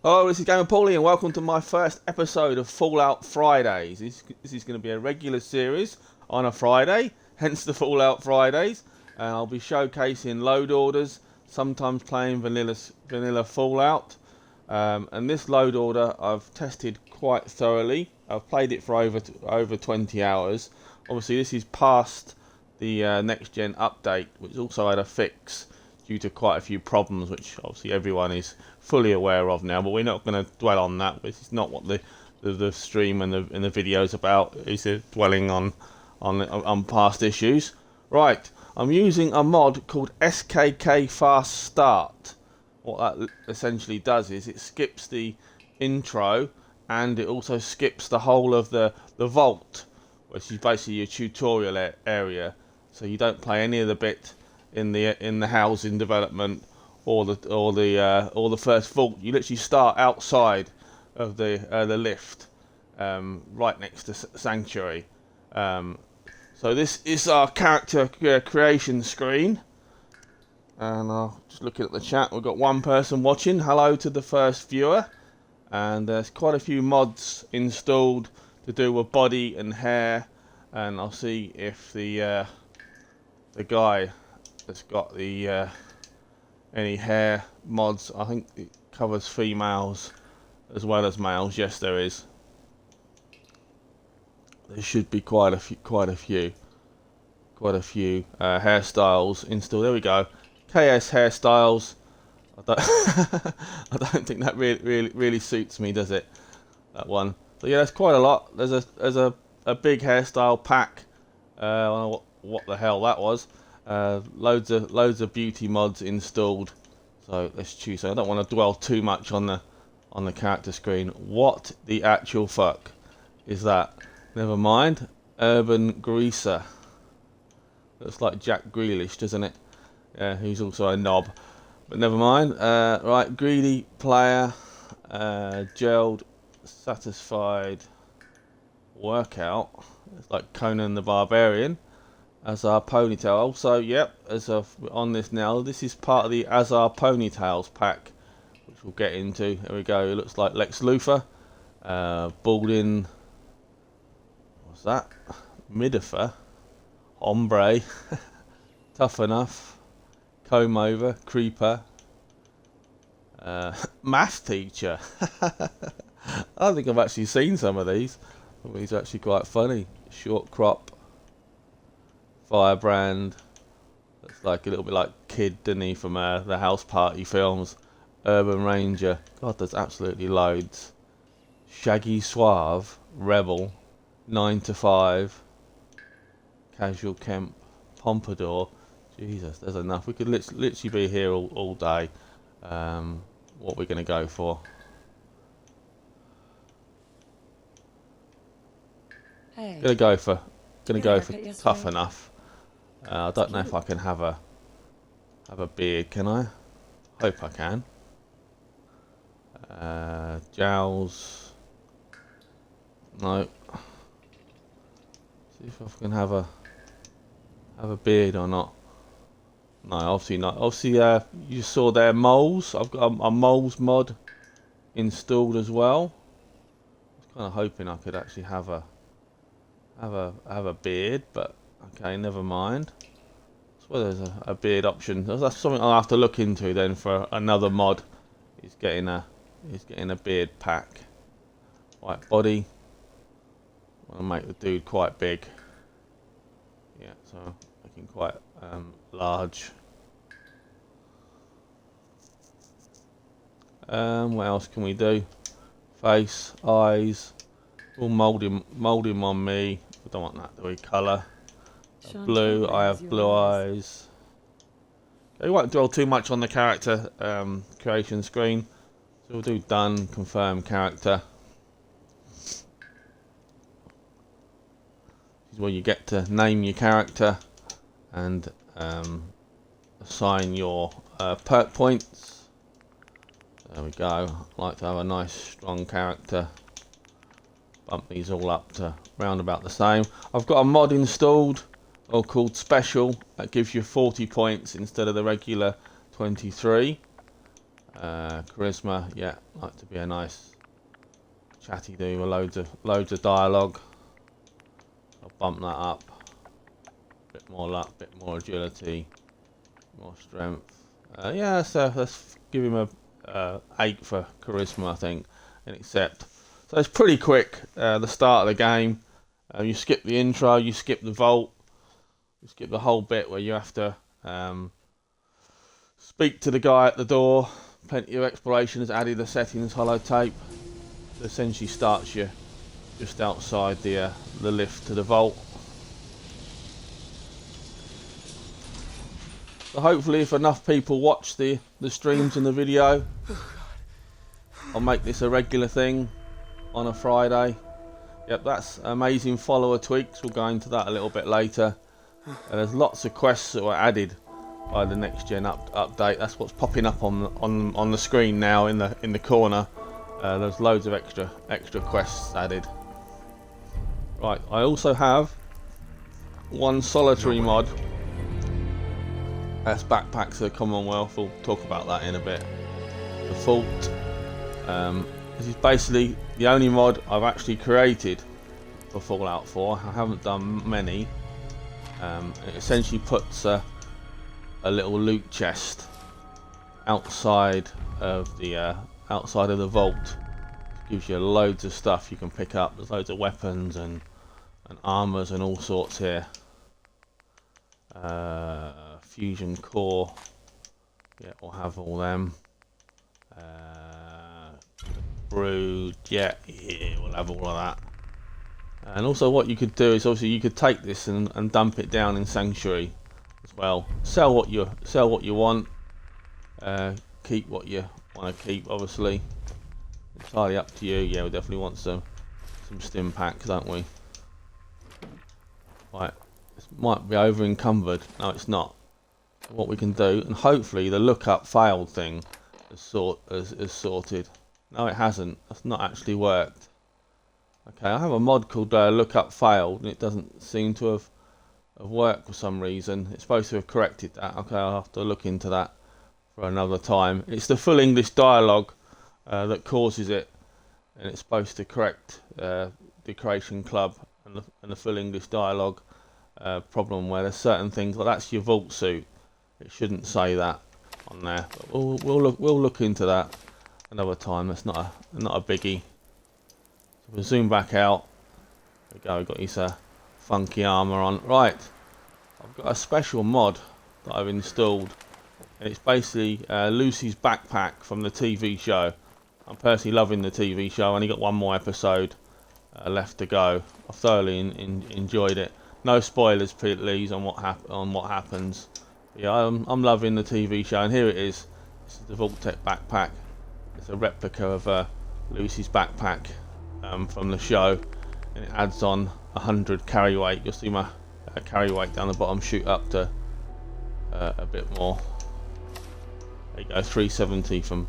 Hello, this is GamerPauly and welcome to my first episode of Fallout Fridays. This is going to be a regular series on a Friday, hence the Fallout Fridays. And I'll be showcasing load orders, sometimes playing vanilla Fallout. And this load order I've tested quite thoroughly. I've played it for over 20 hours. Obviously this is past the next gen update, which also had a fix due to quite a few problems, which obviously everyone is fully aware of now. But we're not going to dwell on that. This is not what the stream and the video is about. It's dwelling on past issues. Right, I'm using a mod called SKK Fast Start. What that essentially does is it skips the intro and it also skips the whole of the vault, which is basically your tutorial area. So you don't play any of the bit in the housing development or the first vault. You literally start outside of the lift, right next to Sanctuary. So this is our character creation screen, and I'll just looking at the chat. We've got one person watching. Hello to the first viewer, and there's quite a few mods installed to do with body and hair, and I'll see if the guy that's got the any hair mods. I think it covers females as well as males. Yes, there is. There should be quite a few hairstyles installed. There we go. KS hairstyles. I don't think that really suits me, does it? That one. So yeah, that's quite a lot. There's a big hairstyle pack. I don't know what the hell that was. Loads of beauty mods installed. So let's choose. So I don't want to dwell too much on the character screen. What the actual fuck is that? Never mind. Urban Greaser. Looks like Jack Grealish, doesn't it? Yeah, who's also a knob. But never mind. Right, greedy player. Gelled, satisfied. Workout. It's like Conan the Barbarian. As our ponytail. Also, yep, as of on this now, this is part of the As Our Ponytails pack, which we'll get into. There we go. It looks like Lex Luthor, balding. What's that? Midifer, hombre, tough enough, comb over, creeper, math teacher. I think I've actually seen some of these. These are actually quite funny. Short crop. Firebrand, looks like a little bit like Kid, doesn't he, from the House Party films. Urban Ranger, God, there's absolutely loads. Shaggy Suave, Rebel, 9 to 5, Casual Kemp, Pompadour. Jesus, there's enough. We could literally be here all day. What we're going to go for? Hey. Gonna go for tough enough. I don't know if I can have a beard, can I? Hope I can. Jowls. No. See if I can have a beard or not. No, obviously not. Obviously, you saw there moles. I've got a moles mod installed as well. I was kind of hoping I could actually have a beard, but okay, never mind. So there's a beard option. That's something I'll have to look into then for another mod. He's getting a beard pack. White body. I want to make the dude quite big. Yeah, so making quite large. What else can we do? Face, eyes. All mould him on me. We don't want that, do we? Colour. Blue, I have blue eyes. Okay, we won't dwell too much on the character creation screen. So we'll do done, confirm character. This is where you get to name your character and assign your perk points. There we go. I like to have a nice strong character. Bump these all up to round about the same. I've got a mod installed called Special that gives you 40 points instead of the regular 23. Charisma, yeah, like to be a nice chatty dude with loads of dialogue. I'll bump that up. Bit more luck, bit more agility, more strength. Yeah, so let's give him a 8 for charisma, I think, and accept. So it's pretty quick. The start of the game. You skip the intro, you skip the vault, you skip the whole bit where you have to speak to the guy at the door. Plenty of exploration has added the settings holotape. It essentially starts you just outside the lift to the vault. So hopefully, if enough people watch the streams and the video, I'll make this a regular thing on a Friday. Yep, that's amazing follower tweaks. We'll go into that a little bit later. There's lots of quests that were added by the next gen update. That's what's popping up on the screen now in the corner. There's loads of extra quests added. Right, I also have one solitary mod. That's backpacks of the Commonwealth. We'll talk about that in a bit. Default. This is basically the only mod I've actually created for Fallout 4. I haven't done many. It essentially puts a little loot chest outside of the vault. It gives you loads of stuff you can pick up. There's loads of weapons and armors and all sorts here. Fusion core. Yeah, we'll have all them. Brood. Yeah, we'll have all of that. And also, what you could do is obviously you could take this and dump it down in Sanctuary as well. Sell what you want. Keep what you want to keep. Obviously, entirely up to you. Yeah, we definitely want some stim packs, don't we? Right, this might be over encumbered. No, it's not. What we can do, and hopefully the lookup failed thing is sorted. No, it hasn't. That's not actually worked. Okay, I have a mod called lookup failed, and it doesn't seem to have worked for some reason. It's supposed to have corrected that. Okay, I'll have to look into that for another time. It's the full English dialogue that causes it, and it's supposed to correct the Creation Club and the full English dialogue problem where there's certain things like that's your vault suit. It shouldn't say that on there. But we'll look into that another time. That's not a biggie. So we'll zoom back out. There we go. We've got his funky armor on. Right. I've got a special mod that I've installed, and it's basically Lucy's backpack from the TV show. I'm personally loving the TV show. I only got one more episode left to go. I thoroughly enjoyed it. No spoilers, please, on what happens. Yeah, I'm loving the TV show, and here it is. This is the Vault-Tec backpack. It's a replica of Lucy's backpack from the show, and it adds on 100 carry weight. You'll see my carry weight down the bottom shoot up to a bit more. There you go, 370 from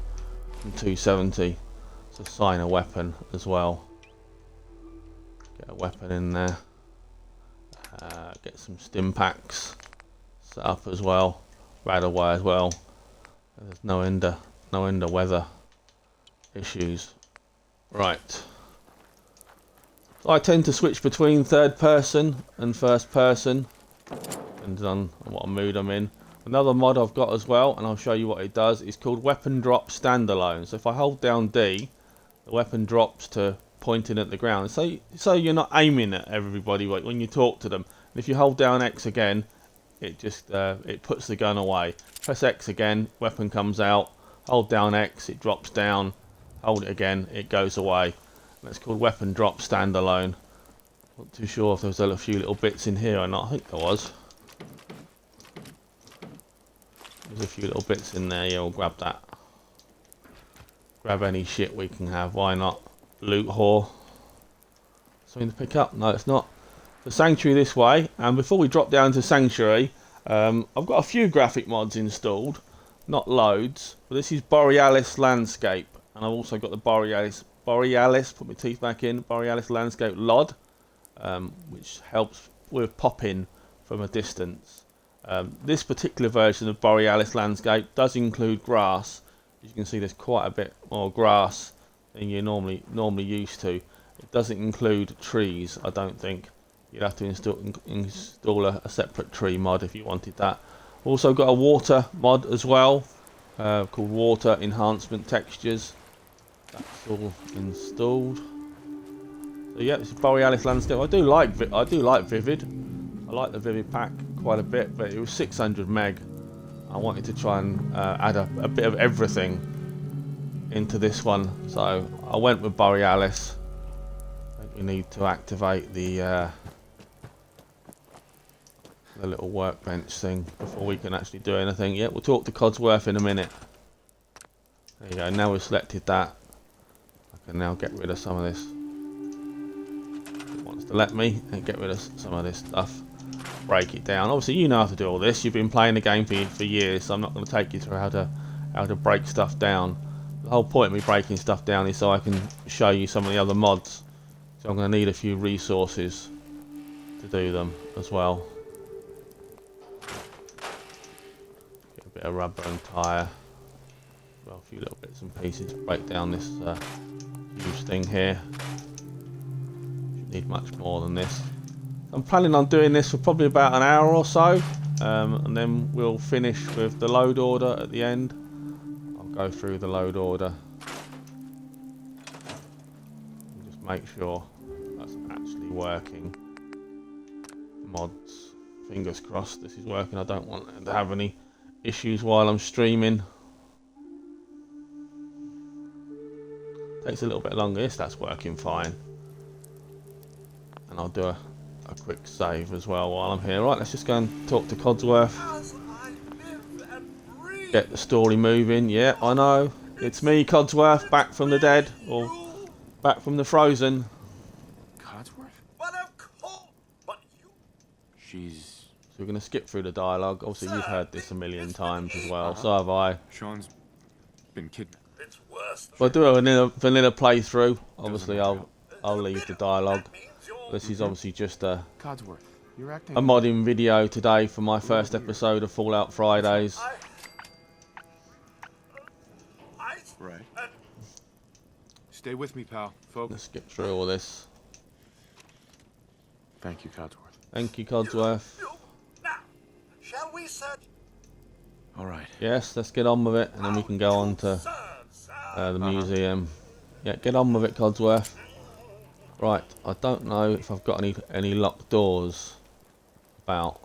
270. It's a sign a weapon as well. Get a weapon in there. Get some stim packs set up as well. Right away as well. There's no end of weather issues. Right. So I tend to switch between third person and first person, depending on what mood I'm in. Another mod I've got as well, and I'll show you what it does. It's called Weapon Drop Standalone. So if I hold down D, the weapon drops to pointing at the ground. So you're not aiming at everybody when you talk to them. And if you hold down X again, it just it puts the gun away. Press X again, weapon comes out. Hold down X, it drops down. Hold it again, it goes away. And it's called Weapon Drop Standalone. Not too sure if there's a few little bits in here or not. I think there was. There's a few little bits in there. Yeah, we'll grab that. Grab any shit we can have. Why not? Loot whore. Something to pick up? No, it's not. The Sanctuary this way. And before we drop down to Sanctuary, I've got a few graphic mods installed. Not loads. But this is Borealis Landscape. And I've also got the Borealis, put my teeth back in, Borealis Landscape LOD, which helps with popping from a distance. This particular version of Borealis Landscape does include grass. you can see there's quite a bit more grass than you're normally used to. It doesn't include trees, I don't think. You'd have to install a separate tree mod if you wanted that. Also got a water mod as well, called Water Enhancement Textures. That's all installed. So yeah, it's a Borealis landscape. I do like Vivid. I like the Vivid pack quite a bit, but it was 600 meg. I wanted to try and add a bit of everything into this one, so I went with Borealis. I think we need to activate the little workbench thing before we can actually do anything. Yeah, we'll talk to Codsworth in a minute. There you go, now we've selected that, I can now get rid of some of this. It wants to let me and get rid of some of this stuff. Break it down. Obviously you know how to do all this, you've been playing the game for years, so I'm not going to take you through how to break stuff down. The whole point of me breaking stuff down is so I can show you some of the other mods. So I'm going to need a few resources to do them as well. Get a bit of rubber and tyre. Well, a few little bits and pieces to break down this huge thing here. Shouldn't need much more than this. I'm planning on doing this for probably about an hour or so, and then we'll finish with the load order at the end. I'll go through the load order and just make sure that's actually working. Mods, fingers crossed this is working. I don't want to have any issues while I'm streaming. Takes a little bit longer. Yes, that's working fine. And I'll do a quick save as well while I'm here. Right, let's just go and talk to Codsworth. Get the story moving. Yeah, I know. It's me, Codsworth, back from the dead, or back from the frozen. Codsworth? But of course, but you... She's... So we're going to skip through the dialogue. Obviously, you've heard this a million times as well. So have I. Sean's been kidnapped. It's worse. If I do a vanilla playthrough, obviously I'll leave the dialogue. This is obviously just a Codsworth, you're acting... modding video today for my first episode of Fallout Fridays. Right. Stay with me, pal. Focus. Let's skip through all this. Thank you, Codsworth. Thank you, Codsworth. Now, shall we search? All right. Yes, let's get on with it, and then we can go on to the museum. Yeah, get on with it, Codsworth. Right, I don't know if I've got any locked doors about.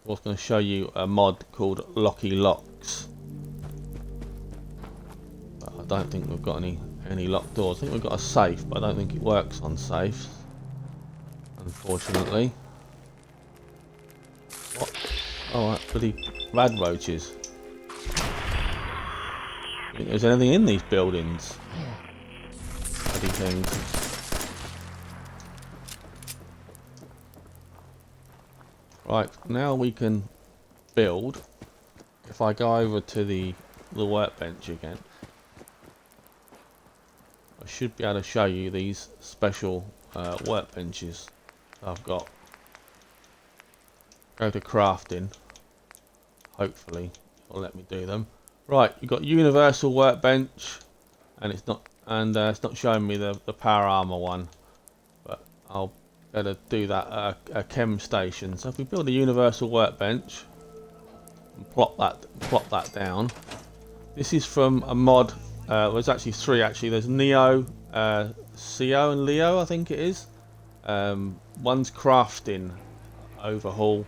I was going to show you a mod called Locky Locks, but I don't think we've got any locked doors. I think we've got a safe, but I don't think it works on safes, unfortunately. What? Oh, that's pretty rad roaches. Think there's anything in these buildings? Bloody things. Right, now we can build. If I go over to the workbench again, I should be able to show you these special workbenches I've got. Go to crafting. Hopefully it'll let me do them. Right, you've got universal workbench, and it's not showing me the power armor one, but I'll better do that at a chem station. So if we build a universal workbench and plop that down, this is from a mod. There's actually three. Actually, there's Neo, CO, and Leo. I think it is. One's crafting overhaul.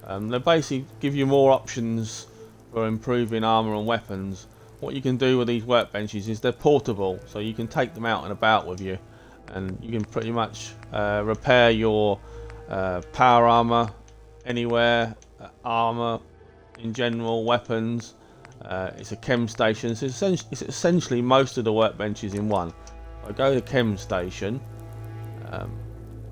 They basically give you more options for improving armor and weapons. What you can do with these workbenches is they're portable, so you can take them out and about with you, and you can pretty much repair your power armor anywhere, armor in general, weapons. It's a chem station, so it's essentially most of the workbenches in one. I go to chem station. I've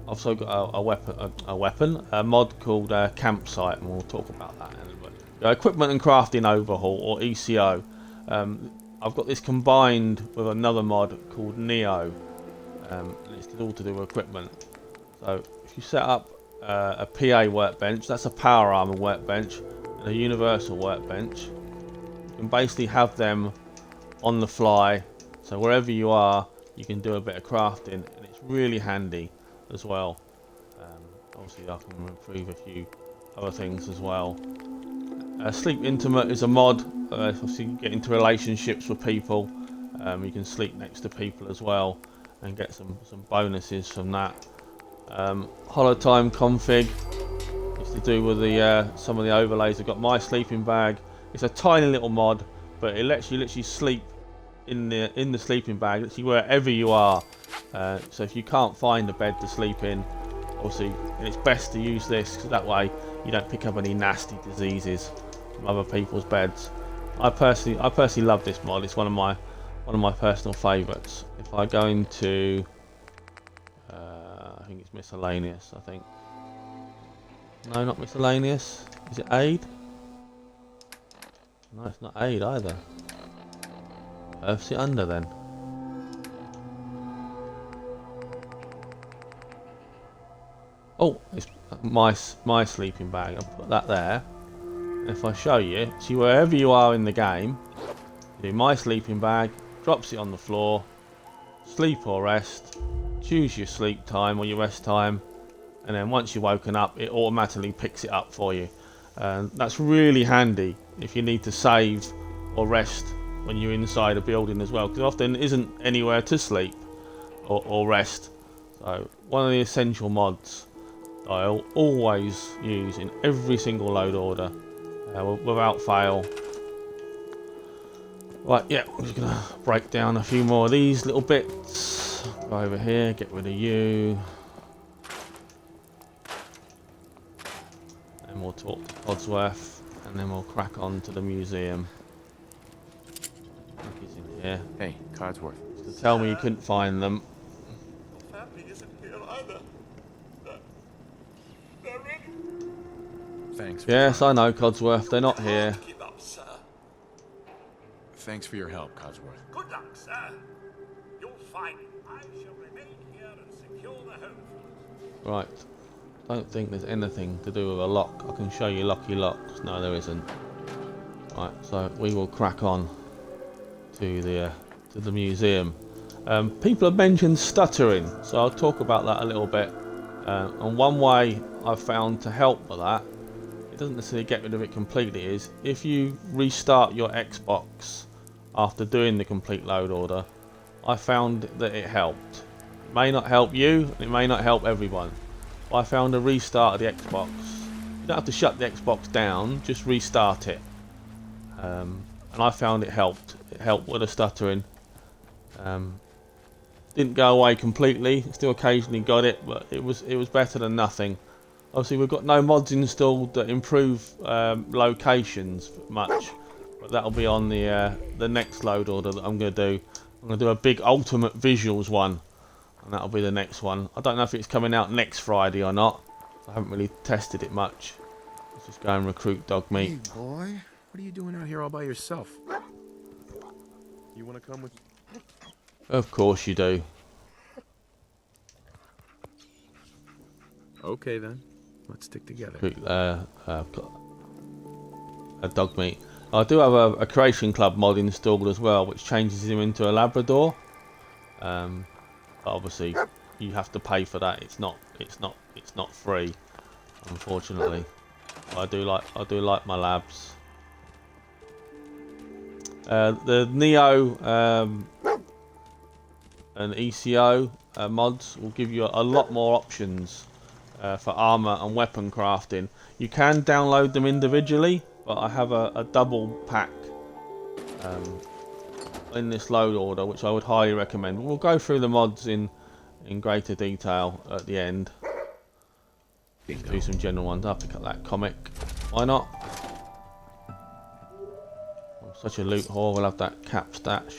also got a mod called campsite, and we'll talk about that in a little bit. Equipment and crafting overhaul, or ECO. I've got this combined with another mod called Neo. It's all to do with equipment. So if you set up a PA workbench, that's a power armor workbench, and a universal workbench, you can basically have them on the fly. So wherever you are, you can do a bit of crafting, and it's really handy as well. Obviously, I can improve a few other things as well. Sleep Intimate is a mod. Obviously, you get into relationships with people. You can sleep next to people as well, and get some bonuses from that. Holotime config. It's to do with the some of the overlays. I've got my sleeping bag. It's a tiny little mod, but it lets you literally sleep in the sleeping bag, literally wherever you are. So if you can't find a bed to sleep in, obviously it's best to use this, because that way you don't pick up any nasty diseases from other people's beds. I personally love this mod. It's one of my personal favourites. If I go into I think it's miscellaneous. I think no, not miscellaneous. Is it aid? No, it's not aid either. What's it under then? Oh, it's my sleeping bag. I'll put that there. And if I show you, see wherever you are in the game, you do my sleeping bag, drops it on the floor, sleep or rest, choose your sleep time or your rest time, and then once you're woken up, it automatically picks it up for you. And that's really handy if you need to save or rest when you're inside a building as well, because often there isn't anywhere to sleep or rest. So one of the essential mods that I'll always use in every single load order without fail. Right, yeah, I'm just gonna break down a few more of these little bits. Go over here, get rid of you. And we'll talk to Codsworth, and then we'll crack on to the museum. I think he's in here. Hey, Codsworth. To tell me you couldn't find them. The family isn't here either. They're in. Thanks. Yes, I know, Codsworth. They're not here. Keep up, sir. Thanks for your help, Codsworth. Good luck, sir. You'll find it. I shall remain here and secure the home for us. Right. Don't think there's anything to do with a lock. I can show you lucky locks. No, there isn't. Right, so we will crack on to the museum. People have mentioned stuttering, so I'll talk about that a little bit. And one way I've found to help with that, it doesn't necessarily get rid of it completely, is if you restart your Xbox after doing the complete load order, I found that it helped. It may not help you, it may not help everyone. But I found a restart of the Xbox. You don't have to shut the Xbox down, just restart it. And I found it helped. It helped with the stuttering. Didn't go away completely. Still occasionally got it, but it was better than nothing. Obviously, we've got no mods installed that improve locations much, but that'll be on the next load order that I'm going to do. I'm going to do a big ultimate visuals one, and that'll be the next one. I don't know if it's coming out next Friday or not. I haven't really tested it much. Let's just go and recruit dog meat. Hey, boy. What are you doing out here all by yourself? You want to come with... Of course you do. Okay, then. Let's stick together. I've got a dog meat. I do have a Creation Club mod installed as well, which changes him into a Labrador. But obviously, you have to pay for that. It's not free, unfortunately. I do like my labs. The Neo and ECO mods will give you a lot more options for armor and weapon crafting. You can download them individually, but I have a double pack in this load order, which I would highly recommend. We'll go through the mods in greater detail at the end. Let's do some general ones. I'll pick up that comic. Why not? I'm such a loot whore. We'll have that cap stash.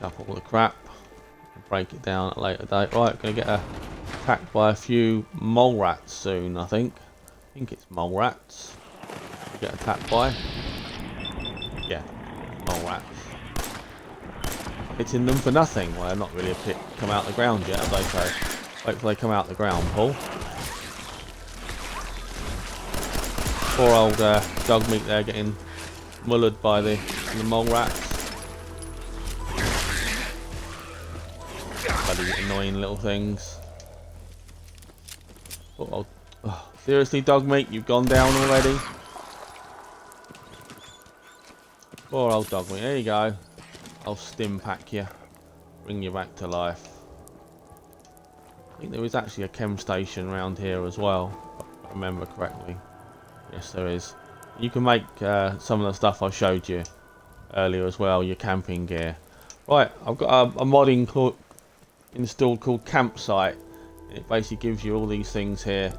Up all the crap. Break it down at a later date. Right, gonna get attacked by a few mole rats soon. I think it's mole rats. Get attacked by. Yeah, mole rats. Hitting them for nothing. Well, they're not really come out the ground yet, have they? So wait till they come out the ground, Paul. Poor old dog meat there getting mullered by the mole rats. Bloody annoying little things. Oh, seriously, dog meat, you've gone down already? Poor old dog meat. There you go. I'll stim pack you. Bring you back to life. I think there is actually a chem station around here as well, if I remember correctly. Yes, there is. You can make some of the stuff I showed you earlier as well, your camping gear. Right, I've got a mod installed called Campsite. It basically gives you all these things here.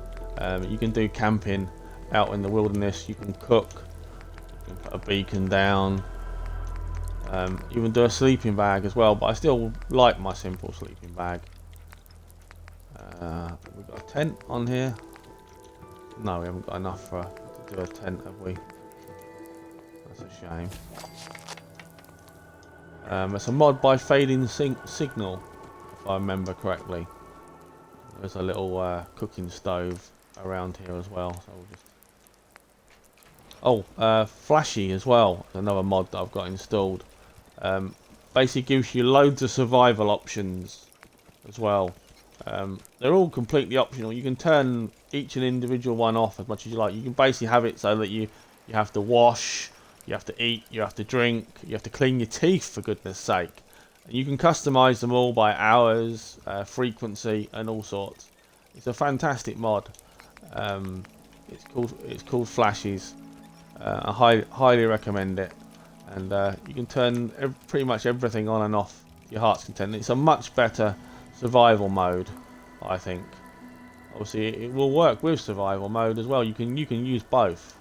You can do camping out in the wilderness. You can cook. You can put a beacon down. You can do a sleeping bag as well, but I still like my simple sleeping bag. We've got a tent on here. No, we haven't got enough to do a tent, have we? That's a shame. It's a mod by Fading Signal, if I remember correctly. There's a little cooking stove around here as well. So we'll just... Flashy as well. Another mod that I've got installed. Basically gives you loads of survival options as well. They're all completely optional. You can turn each and individual one off as much as you like. You can basically have it so that you have to wash, you have to eat, you have to drink, you have to clean your teeth, for goodness sake. And you can customize them all by hours, frequency, and all sorts. It's a fantastic mod. It's called Flashes. I highly recommend it. And you can turn pretty much everything on and off to your heart's content. It's a much better survival mode, I think. Obviously, it will work with survival mode as well. You can use both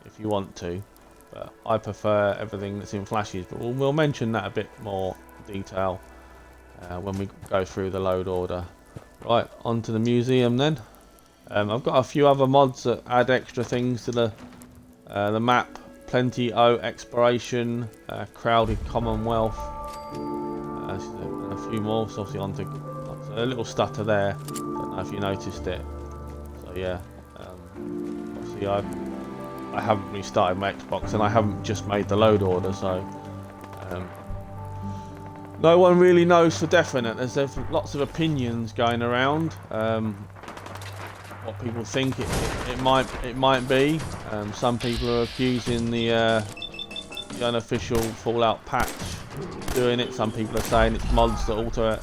if you want to, but I prefer everything that's in Flashes. But we'll mention that a bit more detail when we go through the load order. Right, on to the museum then. I've got a few other mods that add extra things to the map. Plenty O exploration, crowded Commonwealth, and a few more. So obviously onto a little stutter there. Don't know if you noticed it. So yeah, obviously I haven't restarted my Xbox and I haven't just made the load order, so no one really knows for definite. There's lots of opinions going around. What people think it might be. Some people are accusing the unofficial Fallout patch doing it. Some people are saying it's mods that alter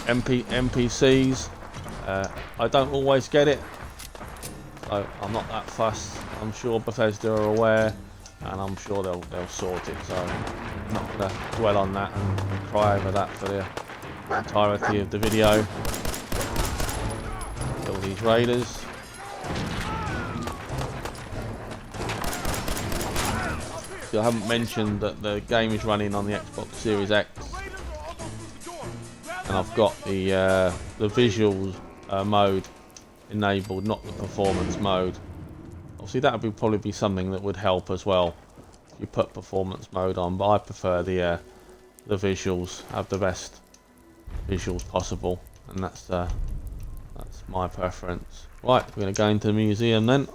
NPCs. I don't always get it, so I'm not that fussed. I'm sure Bethesda are aware, and I'm sure they'll sort it. So I'm not gonna dwell on that and cry over that for the entirety of the video. All these raiders. So I haven't mentioned that the game is running on the Xbox Series X, and I've got the visuals mode enabled, not the performance mode. Obviously, that would probably be something that would help as well if you put performance mode on. But I prefer the visuals, have the best visuals possible, and that's my preference. Right, we're going to go into the museum then.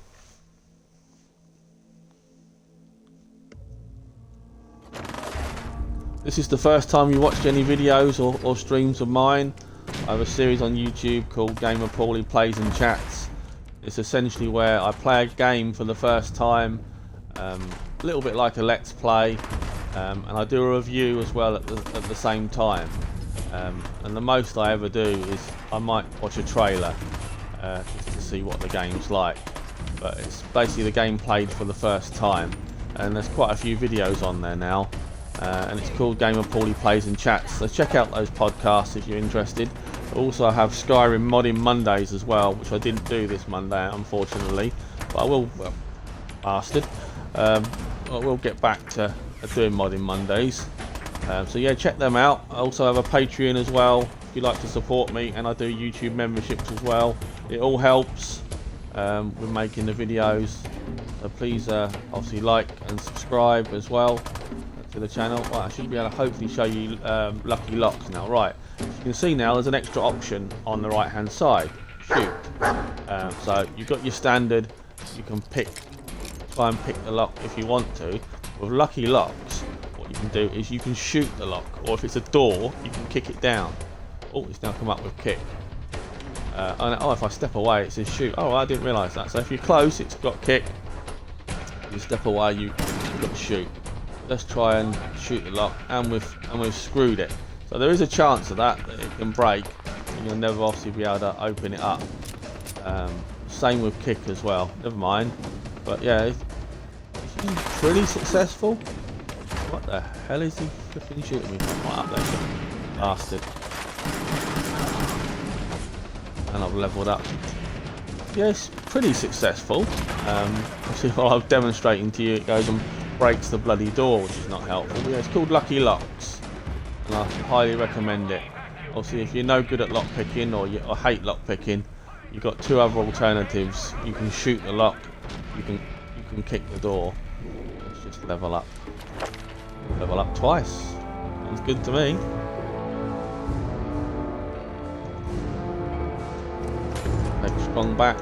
This is the first time you watched any videos or streams of mine. I have a series on YouTube called GamerPauly Plays and Chats. It's essentially where I play a game for the first time, a little bit like a Let's Play, and I do a review as well at the same time. And the most I ever do is I might watch a trailer just to see what the game's like. But it's basically the game played for the first time, and there's quite a few videos on there now. And it's called GamerPauly Plays and Chats, so check out those podcasts if you're interested. Also, I have Skyrim Modding Mondays as well, which I didn't do this Monday, unfortunately, but I will, well, bastard, I will get back to doing Modding Mondays. So yeah, check them out. I also have a Patreon as well if you'd like to support me, and I do YouTube memberships as well. It all helps with making the videos, so please obviously like and subscribe as well to the channel. Right, I should be able to hopefully show you Lucky Locks now. Right, as you can see now there's an extra option on the right hand side, shoot. So you've got your standard, you can pick try and pick the lock if you want to. With lucky locks, what you can do is you can shoot the lock, or if it's a door, you can kick it down. Oh, it's now come up with kick. Oh, if I step away, it says shoot. Oh, I didn't realise that. So if you're close, it's got kick. If you step away, you've got to shoot. Let's try and shoot the lock, and we've screwed it. So there is a chance of that it can break, and you'll never obviously be able to open it up. Same with kick as well. Never mind. But yeah, it's pretty successful. What the hell is he flipping shooting me from? Right up there, bastard. And I've leveled up. Yes, pretty successful. See what I'm demonstrating to you, it goes and breaks the bloody door, which is not helpful. But yeah, it's called Lucky Locks, and I highly recommend it. Obviously, if you're no good at lock picking or hate lock picking, you've got two other alternatives. You can shoot the lock, you can kick the door. Let's just level up. Level up twice. Sounds good to me. Take strong back.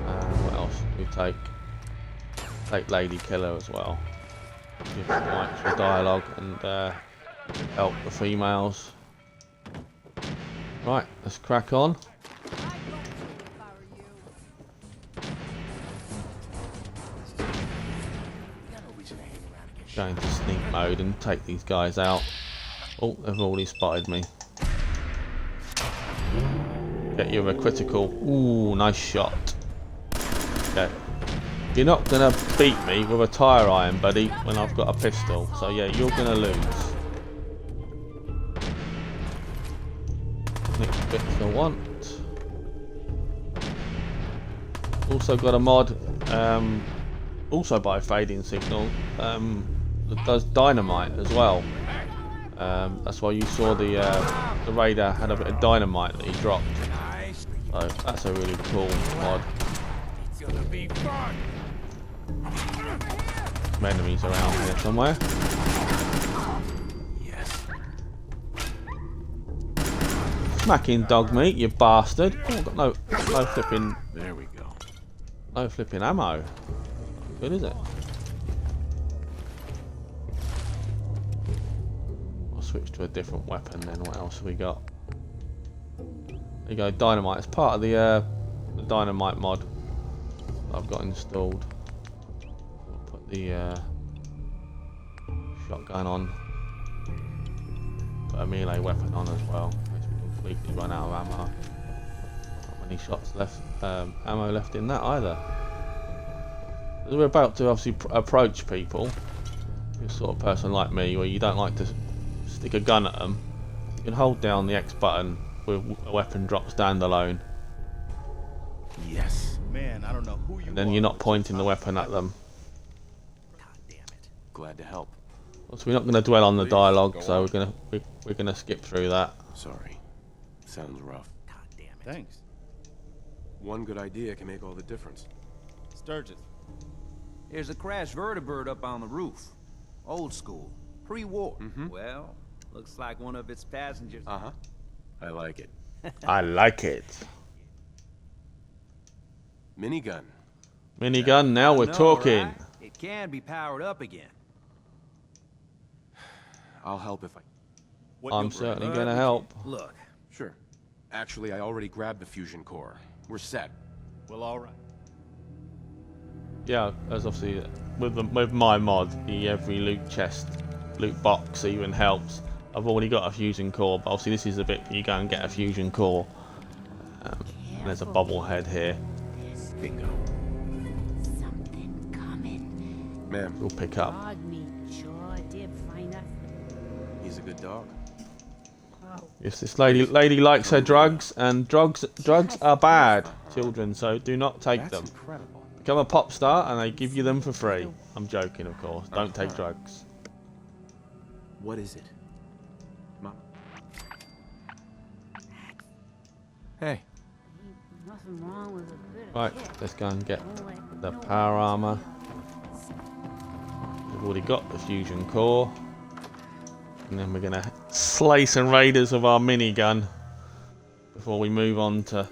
And what else do we take? Take Lady Killer as well. Give them extra dialogue and help the females. Right, let's crack on. Go into sneak mode and take these guys out. Oh, they've already spotted me. Get you a critical. Ooh, nice shot. Okay. You're not going to beat me with a tire iron, buddy, when I've got a pistol. So yeah, you're going to lose. Next bits I want. Also got a mod, also by Fading Signal, that does dynamite as well. That's why you saw the radar had a bit of dynamite that he dropped. So that's a really cool mod. Some enemies around here somewhere. Yes. Smacking dog meat, you bastard! Oh, I've got no flipping. There we go. No flipping ammo. Not good, is it? I'll switch to a different weapon then. What else have we got? There you go, dynamite. It's part of the dynamite mod that I've got installed. I'll put the shotgun on. Put a melee weapon on as well, in case we completely run out of ammo. Not many shots left, ammo left in that either. We're about to obviously approach people. If you're a sort of person like me, where you don't like to stick a gun at them, you can hold down the X button with a weapon drop standalone. Yes. Man, I don't know who you and then you're not pointing the weapon at them. God damn it. Glad to help. So we're not going to dwell on the dialogue, so we're gonna skip through that. Sorry. Sounds rough. God damn it. Thanks. One good idea can make all the difference. Sturgis. There's a crashed vertibird up on the roof. Old school. Pre-war. Well, looks like one of its passengers. Uh-huh. I like it. I like it. Minigun. Minigun, now we're No, talking. right? It can be powered up again. I'll help if I... I'm certainly going to help. Look, Sure. Actually, I already grabbed the fusion core. We're set. Well, all right. Yeah, as obviously with my mod, the every loot chest, loot box even helps. I've already got a fusion core, but obviously this is the bit you go and get a fusion core. And there's a bobblehead here. Bingo. Something coming. Ma'am, We'll pick up. Dog meat sure did find us. he's a good dog. Yes, this lady likes her drugs, and drugs are bad, children. So do not take That's them. incredible. Become a pop star, and they give you them for free. I'm joking, of course. Don't take drugs. What is it? Mom. Hey. Nothing wrong with a bit of Right, kick. let's go and get Oh, wait, the no. power armor. We've already got the fusion core. And then we're going to slay some raiders with our minigun before we move on to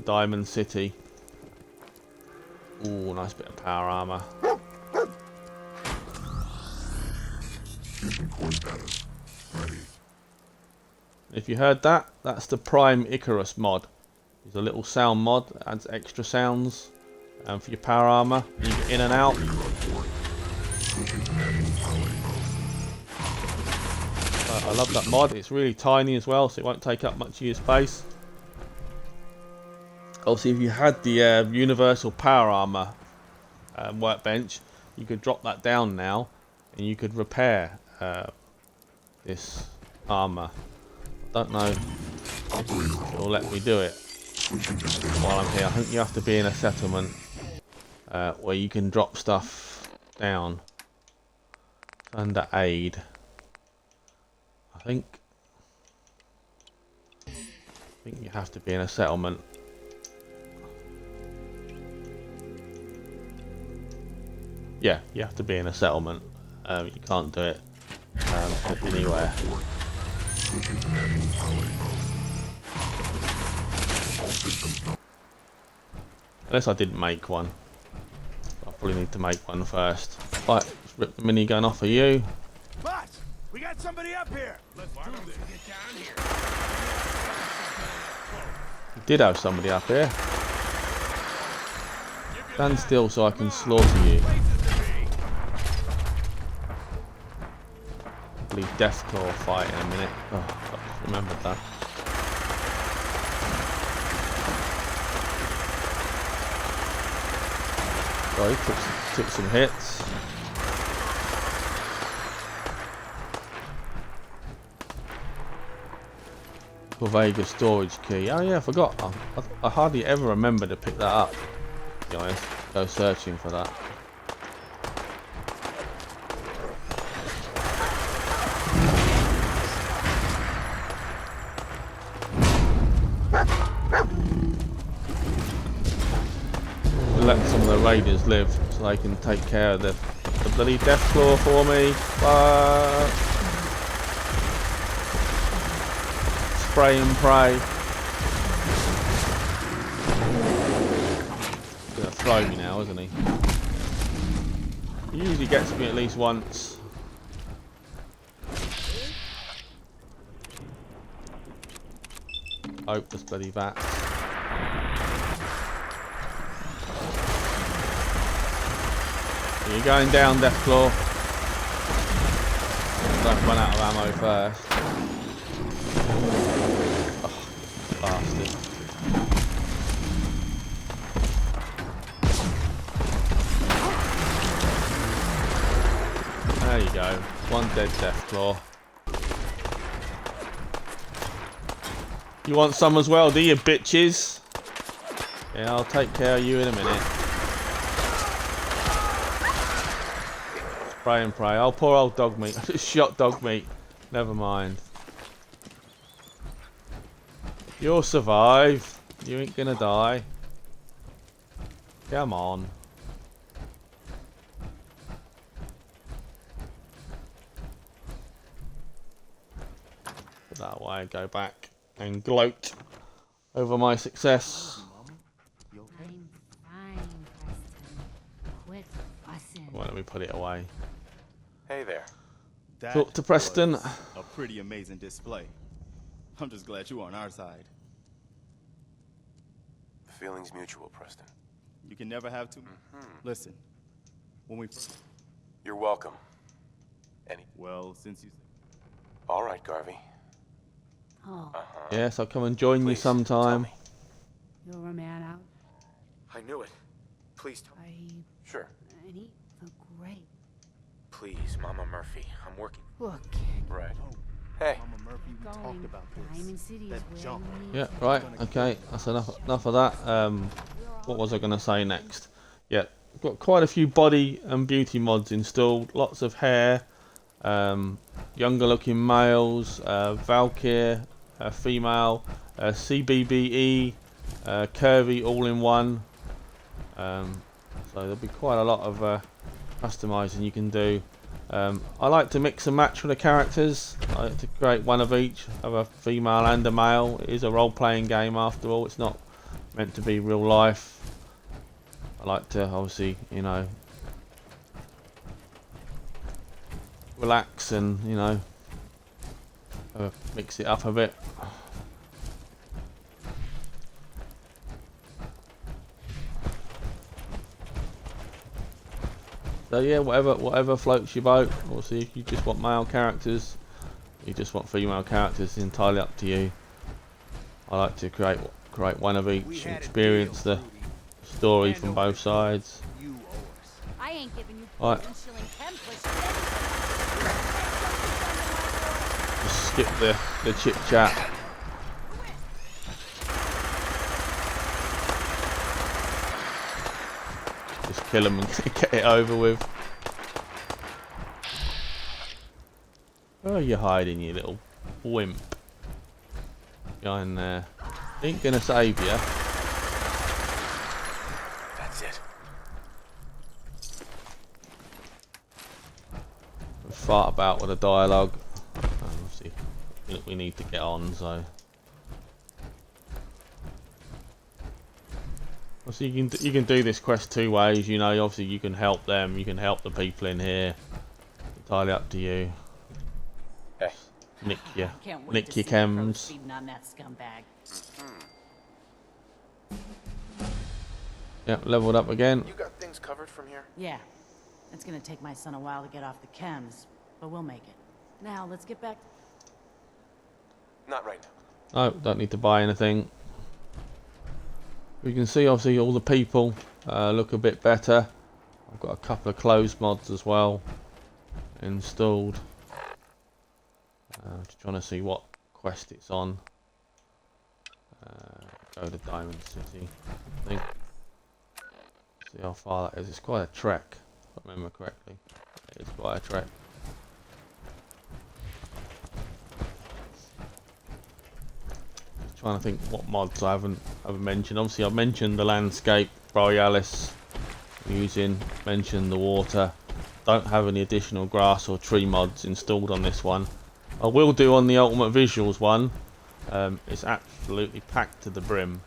Diamond City. Ooh, nice bit of power armor. If you heard that, that's the Prime Icarus mod. It's a little sound mod that adds extra sounds for your power armor. You get in and out. I love that mod. It's really tiny as well, so it won't take up much of your space. Obviously, if you had the universal power armor workbench, you could drop that down now, and you could repair this armor. I don't know if it'll let me do it while I'm here. I think you have to be in a settlement where you can drop stuff down. Under aid, I think you have to be in a settlement. Yeah, you have to be in a settlement. You can't do it anywhere. Unless I didn't make one. I probably need to make one first. Right, let's rip the minigun off of you. Boss, we got somebody up here. Let's do this. Get down here. We did have somebody up here. Stand still so I can slaughter you. I believe Deathclaw fight in a minute. Oh, I just remembered that. Sorry, took some hits. Vega storage key. Oh yeah, I forgot. I hardly ever remember to pick that up. To be honest, go searching for that. We'll let some of the raiders live so they can take care of the bloody Deathclaw for me. Spray and pray. He's gonna throw me now, isn't he? He usually gets me at least once. Hopeless bloody bats. You're going down, Deathclaw. Don't run out of ammo first. Bastard. There you go. One dead Deathclaw. You want some as well, do you, bitches? Yeah, I'll take care of you in a minute. Spray and pray. Oh, poor old dog meat. I just shot dog meat. Never mind. You'll survive. You ain't gonna die. Come on. Put that away, go back and gloat over my success. I'm fine, Preston. Quit fussing. Well, let me put it away. Hey there. Talk to Preston. was a pretty amazing display. I'm just glad you are on our side. The feeling's mutual, Preston. You can never have too. Listen, when we. You're welcome. Well, since you. All right, Garvey. Oh, Yes, I'll come and join you Please, sometime. tell me. you're a man out. I knew it. Please tell me. Sure. I need the great. Please, Mama Murphy. I'm working. Look, Right. Oh, Hey. Mama Murphy, we going. talked about this. Diamond City is That where jump. you need Yeah, to right, okay, that's enough of that. What was I going to say next? Yeah, got quite a few body and beauty mods installed, lots of hair, younger looking males, Valkyr, female, CBBE, curvy all in one. So there'll be quite a lot of customizing you can do. I like to mix and match with the characters. I like to create one of each, of a female and a male. It is a role-playing game after all. It's not meant to be real life. I like to obviously, you know, relax and, you know, mix it up a bit. So yeah, whatever floats your boat. Obviously, if you just want male characters, you just want female characters, it's entirely up to you. I like to create one of each, experience the story from both sides. I ain't giving you Right. shilling chem push. Just skip the chit chat. Just kill them and get it over with. Where are you hiding, you little wimp? Behind there. Ain't gonna save you. That's it. Fart about with the dialogue. Obviously, we need to get on, so. So you can do this quest two ways. You know, obviously you can help them. You can help the people in here. Entirely up to you. Hey. Nick your Can't chems. feeding on that scumbag. Yep, leveled up again. You got things covered from here? Yeah. It's gonna take my son a while to get off the chems, but we'll make it. Now, let's get back. Not right now. No, don't need to buy anything. We can see obviously all the people look a bit better. I've got a couple of clothes mods as well installed. Just trying to see what quest it's on. Go to Diamond City, I think. See how far that is. It's quite a trek, if I remember correctly. It's quite a trek. Just trying to think what mods I haven't mentioned. Obviously, I've mentioned the landscape, Borealis, mentioned the water. Don't have any additional grass or tree mods installed on this one. I will do on the Ultimate Visuals one. It's absolutely packed to the brim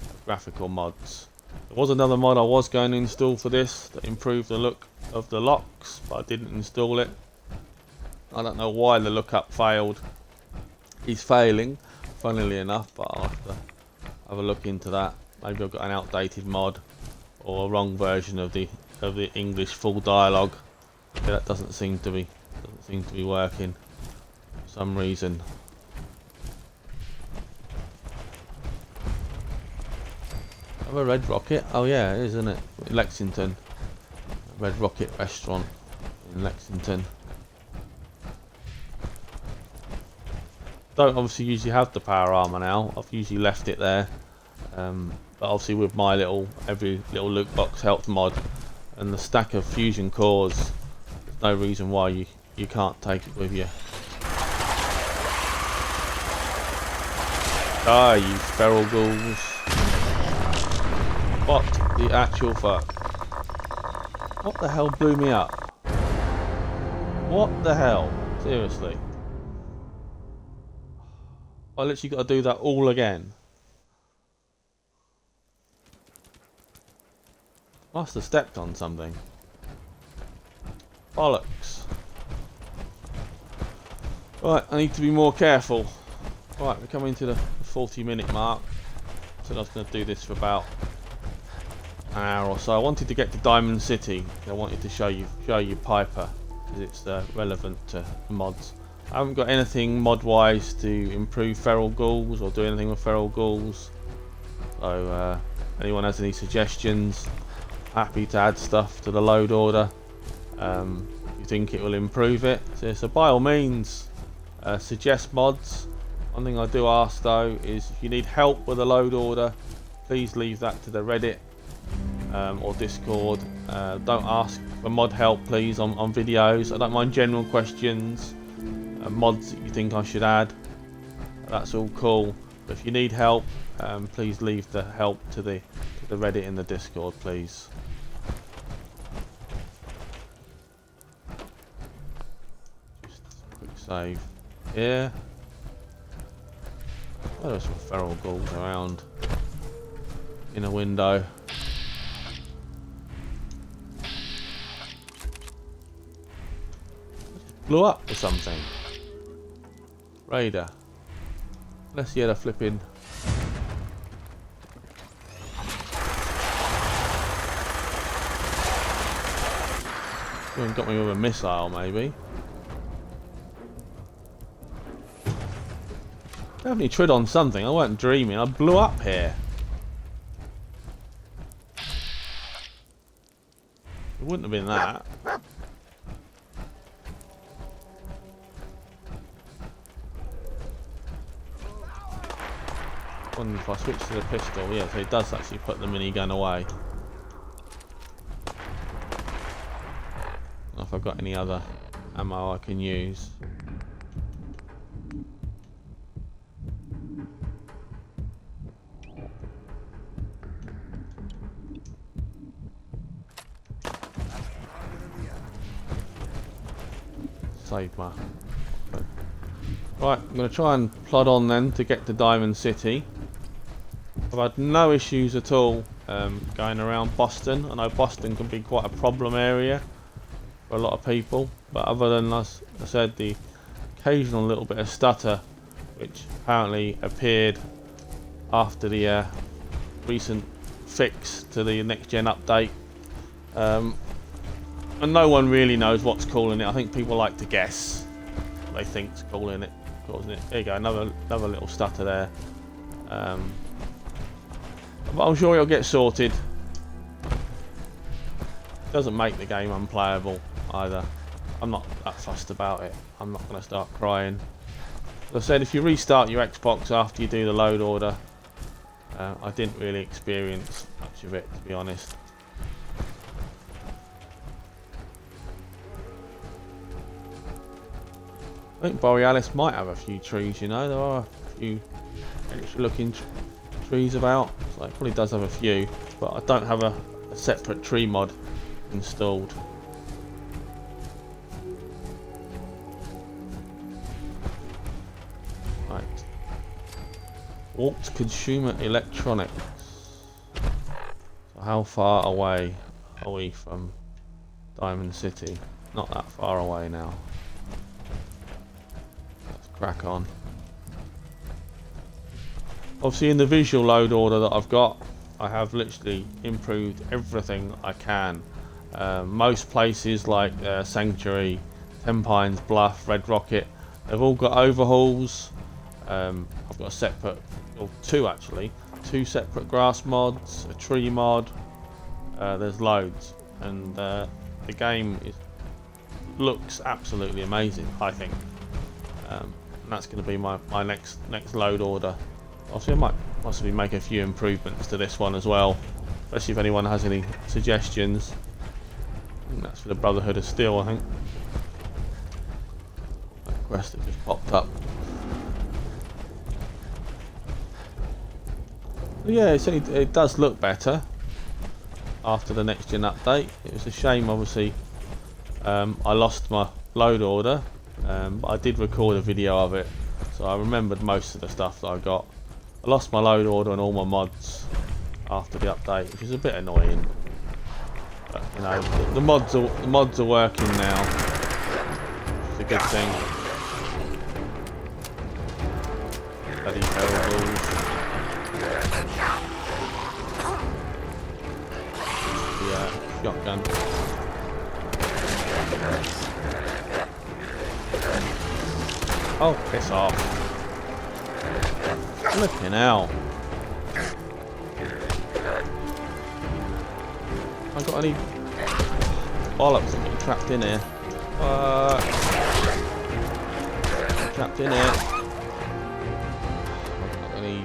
of graphical mods. There was another mod I was going to install for this that improved the look of the locks, but I didn't install it. I don't know why the lookup failed. He's failing, funnily enough, but I'll have to have a look into that. Maybe I've got an outdated mod or a wrong version of the English full dialogue. Yeah, that doesn't seem to be working for some reason. Have a Red Rocket? Oh yeah, it is, isn't it? Lexington. Red Rocket restaurant in Lexington. Don't obviously usually have the power armor now. I've usually left it there. But obviously with my every little loot box health mod and the stack of fusion cores, there's no reason why you can't take it with you. Ah, you feral ghouls. What the actual fuck? What the hell blew me up? What the hell? Seriously. I literally got to do that all again. Must have stepped on something. Bollocks. Right, I need to be more careful. Right, we're coming to the 40-minute mark. So I was going to do this for about an hour or so. I wanted to get to Diamond City. I wanted to show you Piper because it's relevant to mods. I haven't got anything mod-wise to improve feral ghouls or do anything with feral ghouls. So anyone has any suggestions, happy to add stuff to the load order. You think it will improve it? So by all means, suggest mods. One thing I do ask though is if you need help with a load order, please leave that to the Reddit or Discord. Don't ask for mod help please on videos. I don't mind general questions, mods that you think I should add. That's all cool. But if you need help, please leave the help to the Reddit and the Discord, please. Just a quick save here. Oh, there's some feral ghouls around in a window. blew up or something. Raider. Unless he had a flipping... He got me with a missile, maybe. Definitely trod on something. I wasn't dreaming. I blew up here. It wouldn't have been that. Wonder if I switch to the pistol. Yeah, so it does actually put the minigun away. If I've got any other ammo I can use. Save my... Right, I'm going to try and plod on then to get to Diamond City. I've had no issues at all going around Boston. I know Boston can be quite a problem area for a lot of people, but other than, as I said, the occasional little bit of stutter which apparently appeared after the recent fix to the next gen update, and no one really knows what's causing it. I think people like to guess what they think's causing it. There you go, another little stutter there, but I'm sure it'll get sorted. Doesn't make the game unplayable either. I'm not that fussed about it. I'm not going to start crying. As I said, if you restart your Xbox after you do the load order, I didn't really experience much of it, to be honest. I think Borealis might have a few trees, you know. There are a few extra looking trees about, so it probably does have a few, but I don't have a separate tree mod installed. Right. Walked Consumer Electronics. So how far away are we from Diamond City? Not that far away now. Let's crack on. Obviously in the visual load order that I've got, I have literally improved everything I can. Most places like Sanctuary, Ten Pines Bluff, Red Rocket, they've all got overhauls. I've got a separate, or two actually, two separate grass mods, a tree mod. There's loads, and the game looks absolutely amazing, I think. And that's going to be my next load order. Obviously I might possibly make a few improvements to this one as well, especially if anyone has any suggestions. And that's for the Brotherhood of Steel, I think. That quest that just popped up. But yeah, it does look better after the next gen update. It was a shame, obviously, I lost my load order, but I did record a video of it, so I remembered most of the stuff that I got. I lost my load order and all my mods after the update, which is a bit annoying. But you know, the mods are working now, which is a good thing. Bloody terribles. Yeah, shotgun. Oh, piss off. Flipping hell. I got any bollocks that get trapped in here? Trapped in here. I've got any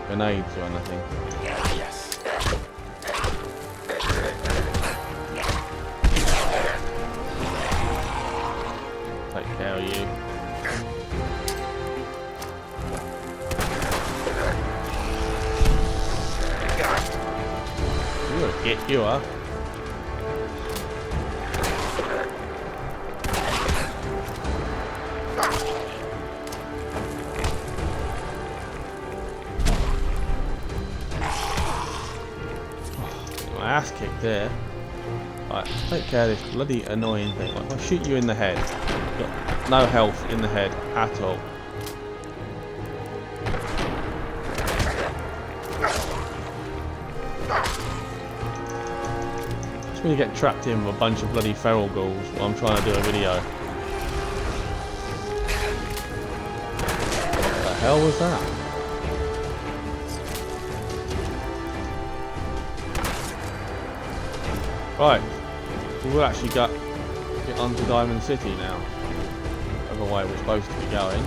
grenades or anything. Yes. Take care of you. You're a git, you are. My ass kicked there. Right, take care of this bloody annoying thing. Like, I'll shoot you in the head. You've got no health in the head at all. Just when you get trapped in with a bunch of bloody feral ghouls while I'm trying to do a video. What the hell was that? Right, we'll actually get onto Diamond City now. Other way we're supposed to be going.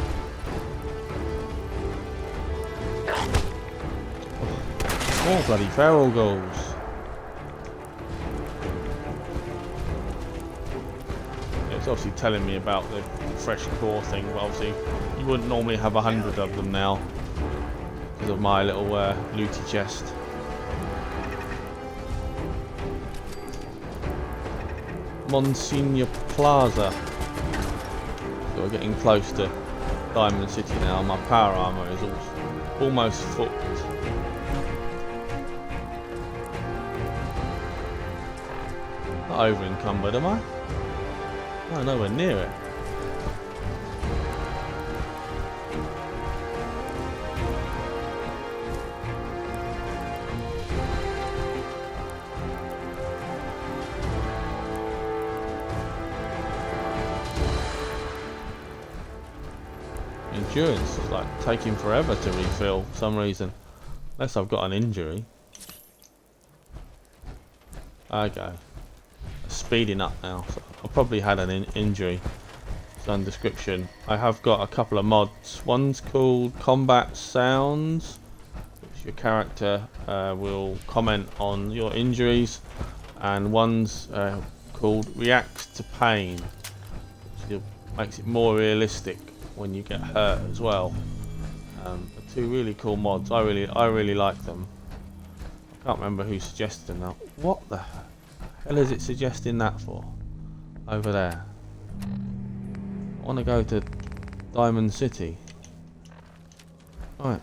More bloody feral ghouls. It's obviously telling me about the fresh core thing, but obviously you wouldn't normally have 100 of them now because of my little looty chest. Monsignor Plaza. So we're getting close to Diamond City now. My power armor is almost full. Not over encumbered, am I? No, nowhere near it. Endurance is like taking forever to refill for some reason, unless I've got an injury. Okay, speeding up now. So I probably had an injury. It's on description. I have got a couple of mods. One's called Combat Sounds, which your character will comment on your injuries, and one's called Reacts to Pain, which makes it more realistic when you get hurt as well. Two really cool mods. I really like them. I can't remember who suggested them now. What the hell is it suggesting that for? Over there. I want to go to Diamond City. Right.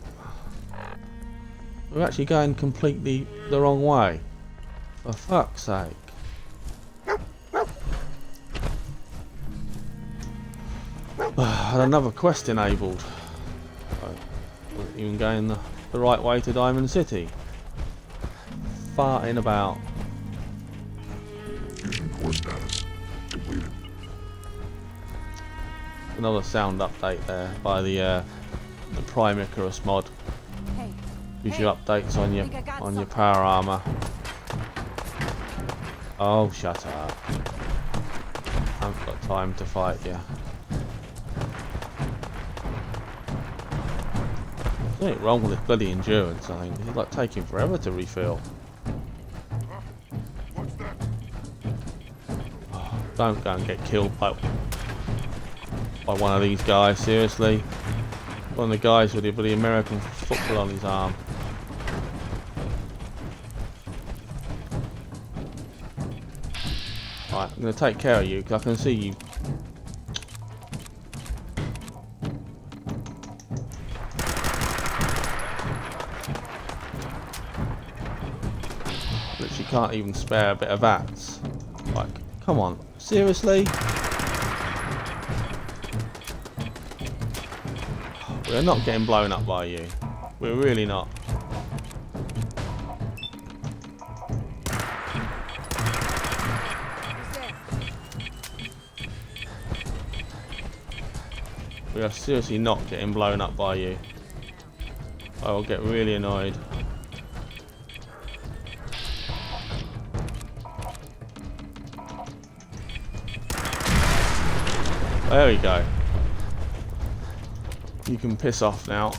We're actually going completely the wrong way. For fuck's sake. Had another quest enabled. Wasn't even going the right way to Diamond City. Farting about. Another sound update there by the Prime Icarus mod. Hey, Gives you updates on your power armor. Oh, shut up! I haven't got time to fight you. There's nothing wrong with this bloody endurance. I think it's like taking forever to refill. Oh, don't go and get killed by one of these guys. Seriously, one of the guys with the American football on his arm. Right, I'm going to take care of you because I can see you. Literally can't even spare a bit of VATS. Like, come on, seriously? We're not getting blown up by you. We're really not. We are seriously not getting blown up by you. I will get really annoyed. There we go. You can piss off now.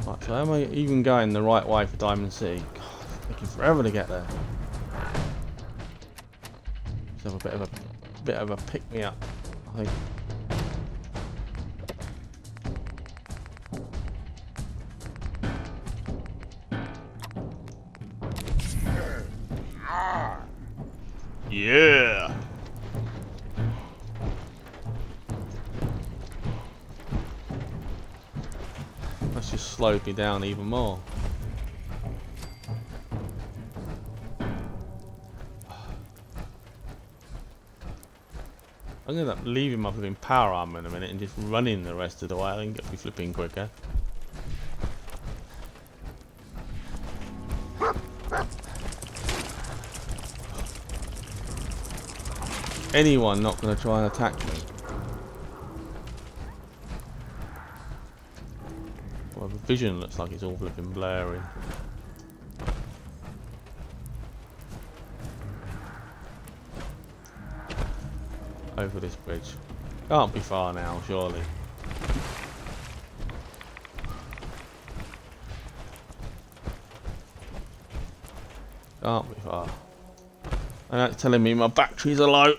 Right, so am I even going the right way for Diamond City? God, it's taking forever to get there. Let's have a bit of a pick me up, I think. Yeah. That's just slowed me down even more. I'm gonna end up leaving my flipping power armor in a minute and just running the rest of the way. I can get me flipping quicker. Anyone not gonna try and attack me? Well, the vision looks like it's all flipping blurry. Over this bridge. Can't be far now, surely. Can't be far. And that's telling me my batteries are low.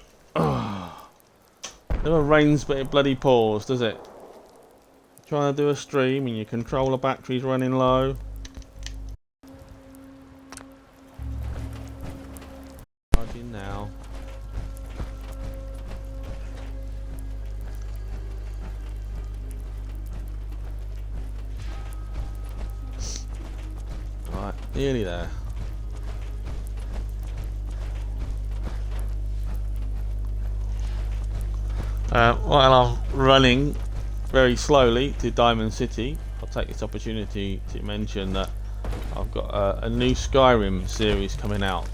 Never rains but it bloody pours, does it? Trying to do a stream and your controller battery's running low. Charging now. Right, nearly there. While I'm running very slowly to Diamond City, I'll take this opportunity to mention that I've got a new Skyrim series coming out.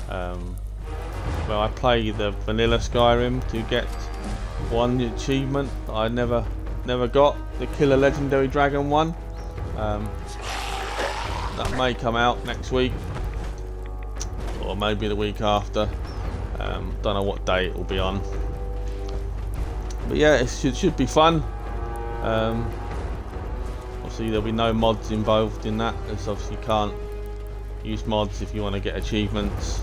Where I play the vanilla Skyrim to get one achievement that I never got, the Kill a Legendary Dragon one. That may come out next week, or maybe the week after. Don't know what day it will be on. But yeah, it should be fun. Obviously there'll be no mods involved in that, as obviously you can't use mods if you want to get achievements.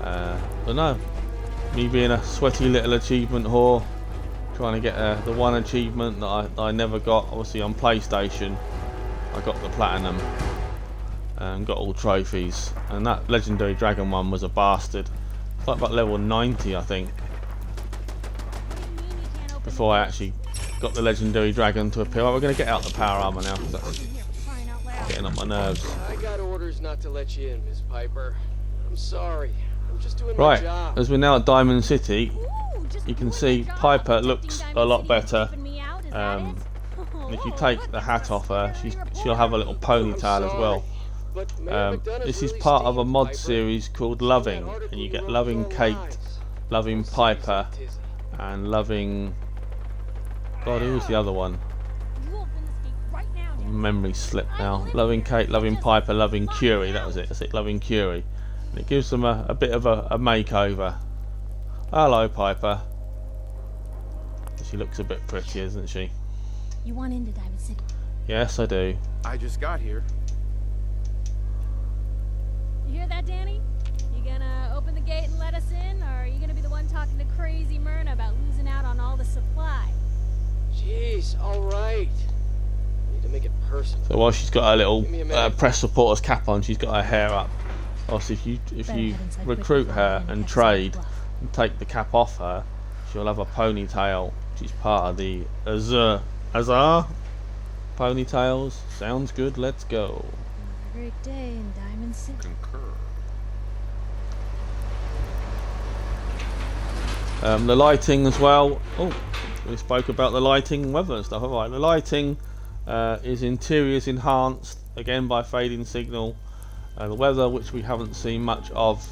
But no, me being a sweaty little achievement whore, trying to get the one achievement that I never got. Obviously on PlayStation I got the platinum and got all trophies, and that Legendary Dragon one was a bastard. It's like about level 90 I think, before I actually got the Legendary Dragon to appear. Right, we're going to get out the power armor now, because that's getting on my nerves. I got orders not to let you in, Miss Piper. I'm sorry. I'm just doing my job. Right, as we're now at Diamond City, you can see Piper looks a lot better. And if you take the hat off her, she'll have a little ponytail as well. This is part of a mod series called Loving, and you get Loving Kate, Loving Piper, and Loving... God, who was the other one? Memory slip now. Loving Kate, Loving Piper, Loving Curie. That was it. That's it. Loving Curie. And it gives them a bit of a makeover. Hello, Piper. She looks a bit pretty, isn't she? You want into Diamond City? Yes, I do. I just got here. You hear that, Danny? You gonna open the gate and let us in, or are you gonna be the one talking to crazy Myrna about losing out on all the supply? Jeez, alright. Need to make it personal. So while she's got her little press reporter's cap on, she's got her hair up. Obviously, if you recruit her and trade and take the cap off her, she'll have a ponytail. She's part of the Azar ponytails. Sounds good. Let's go. Great day in Diamond City. Concur. The lighting as well. Oh, we spoke about the lighting, weather and stuff. Alright, the lighting is interiors enhanced again by fading signal. The weather, which we haven't seen much of,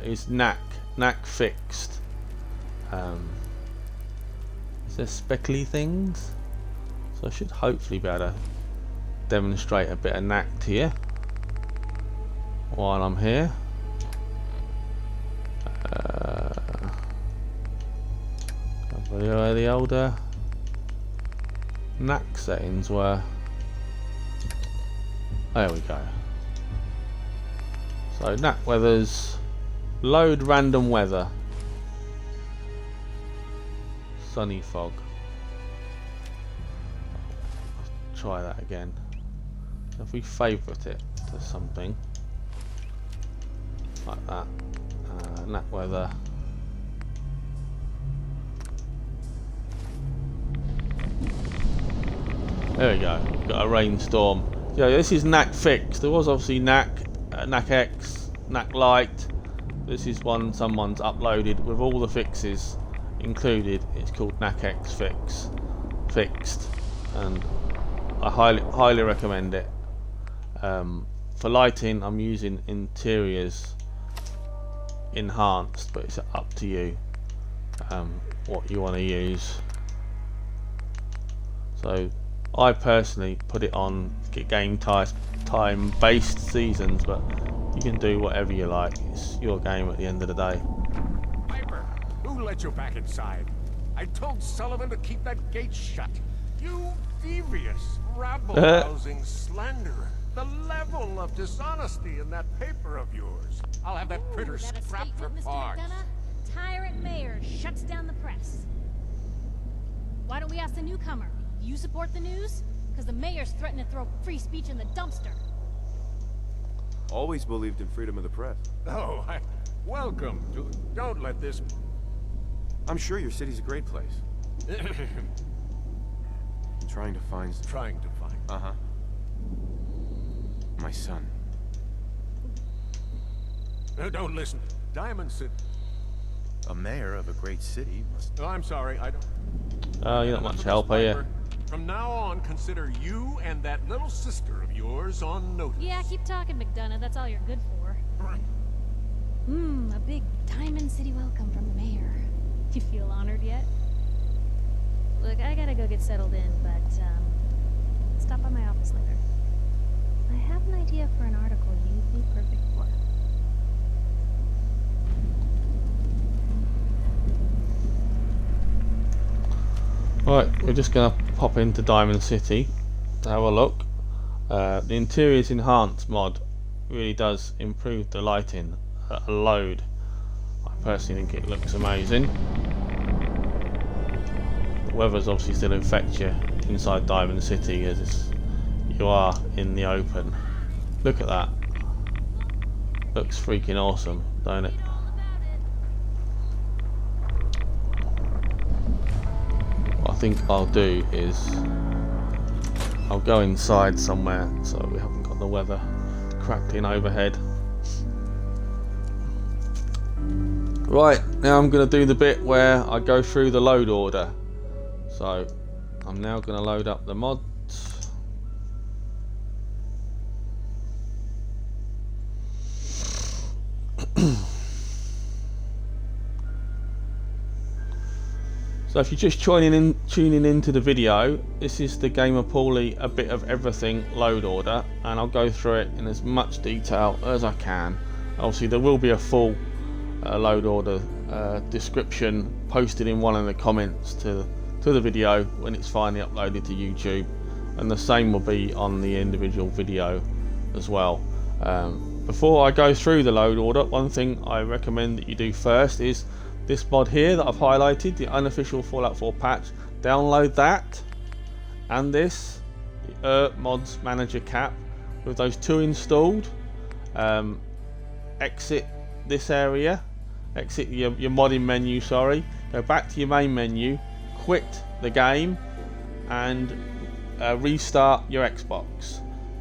is knack fixed. Is there speckly things? So I should hopefully be able to demonstrate a bit of knack to you while I'm here. Where the older knack settings were. There we go. So knack weathers, load random weather, sunny fog. Let's try that again. If we favourite it to something like that, knack weather. There we go. Got a rainstorm. Yeah, this is knack fixed. There was obviously knack X, knack light. This is one someone's uploaded with all the fixes included. It's called NACX Fixed, and I highly recommend it. For lighting, I'm using Interiors Enhanced, but it's up to you what you want to use. So I personally put it on game time based seasons, but you can do whatever you like. It's your game at the end of the day. Piper, who let you back inside? I told Sullivan to keep that gate shut. You devious, rabble-rousing slanderer. The level of dishonesty in that paper of yours. I'll have that printer that scrapped for statement, Mr. parts. McDonough? Tyrant mayor shuts down the press. Why don't we ask the newcomer? You support the news? Because the mayor's threatening to throw free speech in the dumpster. Always believed in freedom of the press. Oh, welcome to... Don't let this... I'm sure your city's a great place. I'm trying to find... Trying to find... Uh-huh. My son. Don't listen. Diamond City... A mayor of a great city must... Oh, I'm sorry, I don't... You're not much help, are you? From now on, consider you and that little sister of yours on notice. Yeah, keep talking, McDonough. That's all you're good for. A big Diamond City welcome from the mayor. You feel honored yet? Look, I gotta go get settled in, but, stop by my office later. I have an idea for an article you'd be perfect for. Right, we're just gonna pop into Diamond City to have a look. The Interiors Enhanced mod really does improve the lighting a load. I personally think it looks amazing. The weather's obviously still affect you inside Diamond City as you are in the open. Look at that. Looks freaking awesome, don't it? What I think I'll do is I'll go inside somewhere so we haven't got the weather crackling overhead. Right, now I'm going to do the bit where I go through the load order. So I'm now going to load up the mods. So if you're just tuning into the video, this is the GamerPauly A Bit of Everything load order, and I'll go through it in as much detail as I can. Obviously there will be a full load order description posted in one of the comments to the video when it's finally uploaded to YouTube, and the same will be on the individual video as well. Before I go through the load order, one thing I recommend that you do first is this mod here that I've highlighted, the unofficial Fallout 4 patch. Download that and this, the Mods Manager cap, with those two installed. Exit this area, exit your modding menu, sorry, go back to your main menu, quit the game and restart your Xbox.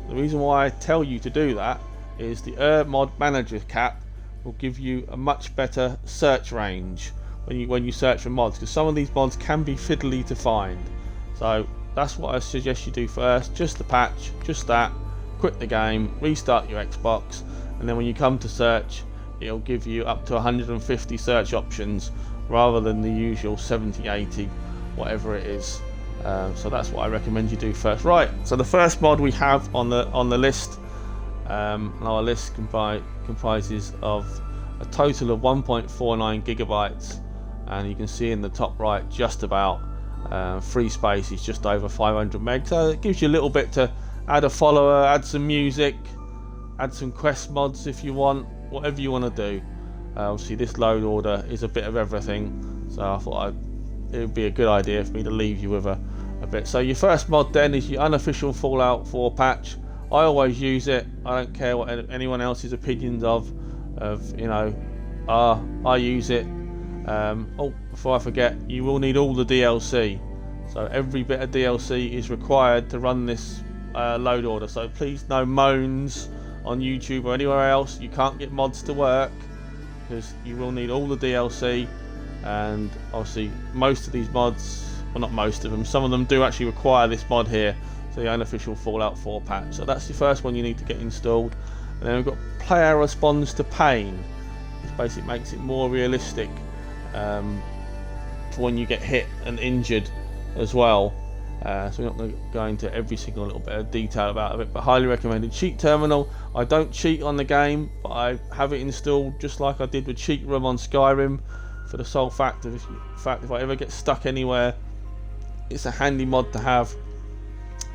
The reason why I tell you to do that is the Mod Manager cap will give you a much better search range when you search for mods, because some of these mods can be fiddly to find. So that's what I suggest you do first. Just the patch, just that, quit the game, restart your Xbox, and then when you come to search, it'll give you up to 150 search options rather than the usual 70, 80, whatever it is. So that's what I recommend you do first. Right, so the first mod we have on the list, and our list comprises of a total of 1.49 gigabytes, and you can see in the top right just about free space is just over 500 meg, so it gives you a little bit to add a follower, add some music, add some quest mods if you want, whatever you want to do. Obviously this load order is a bit of everything, so I thought it would be a good idea for me to leave you with a bit. So your first mod then is your unofficial Fallout 4 patch. I always use it. I don't care what anyone else's opinions of you know, I use it. Oh, before I forget, you will need all the DLC. So every bit of DLC is required to run this load order. So please, no moans on YouTube or anywhere else. You can't get mods to work because you will need all the DLC, and obviously most of these mods, well, not most of them, some of them do actually require this mod here, so the unofficial Fallout 4 patch. So that's the first one you need to get installed. And then we've got player responds to pain. This basically makes it more realistic for when you get hit and injured as well. So we're not going to go into every single little bit of detail about it, but highly recommended. Cheat terminal, I don't cheat on the game, but I have it installed just like I did with Cheat Room on Skyrim, for the sole fact of if I ever get stuck anywhere, it's a handy mod to have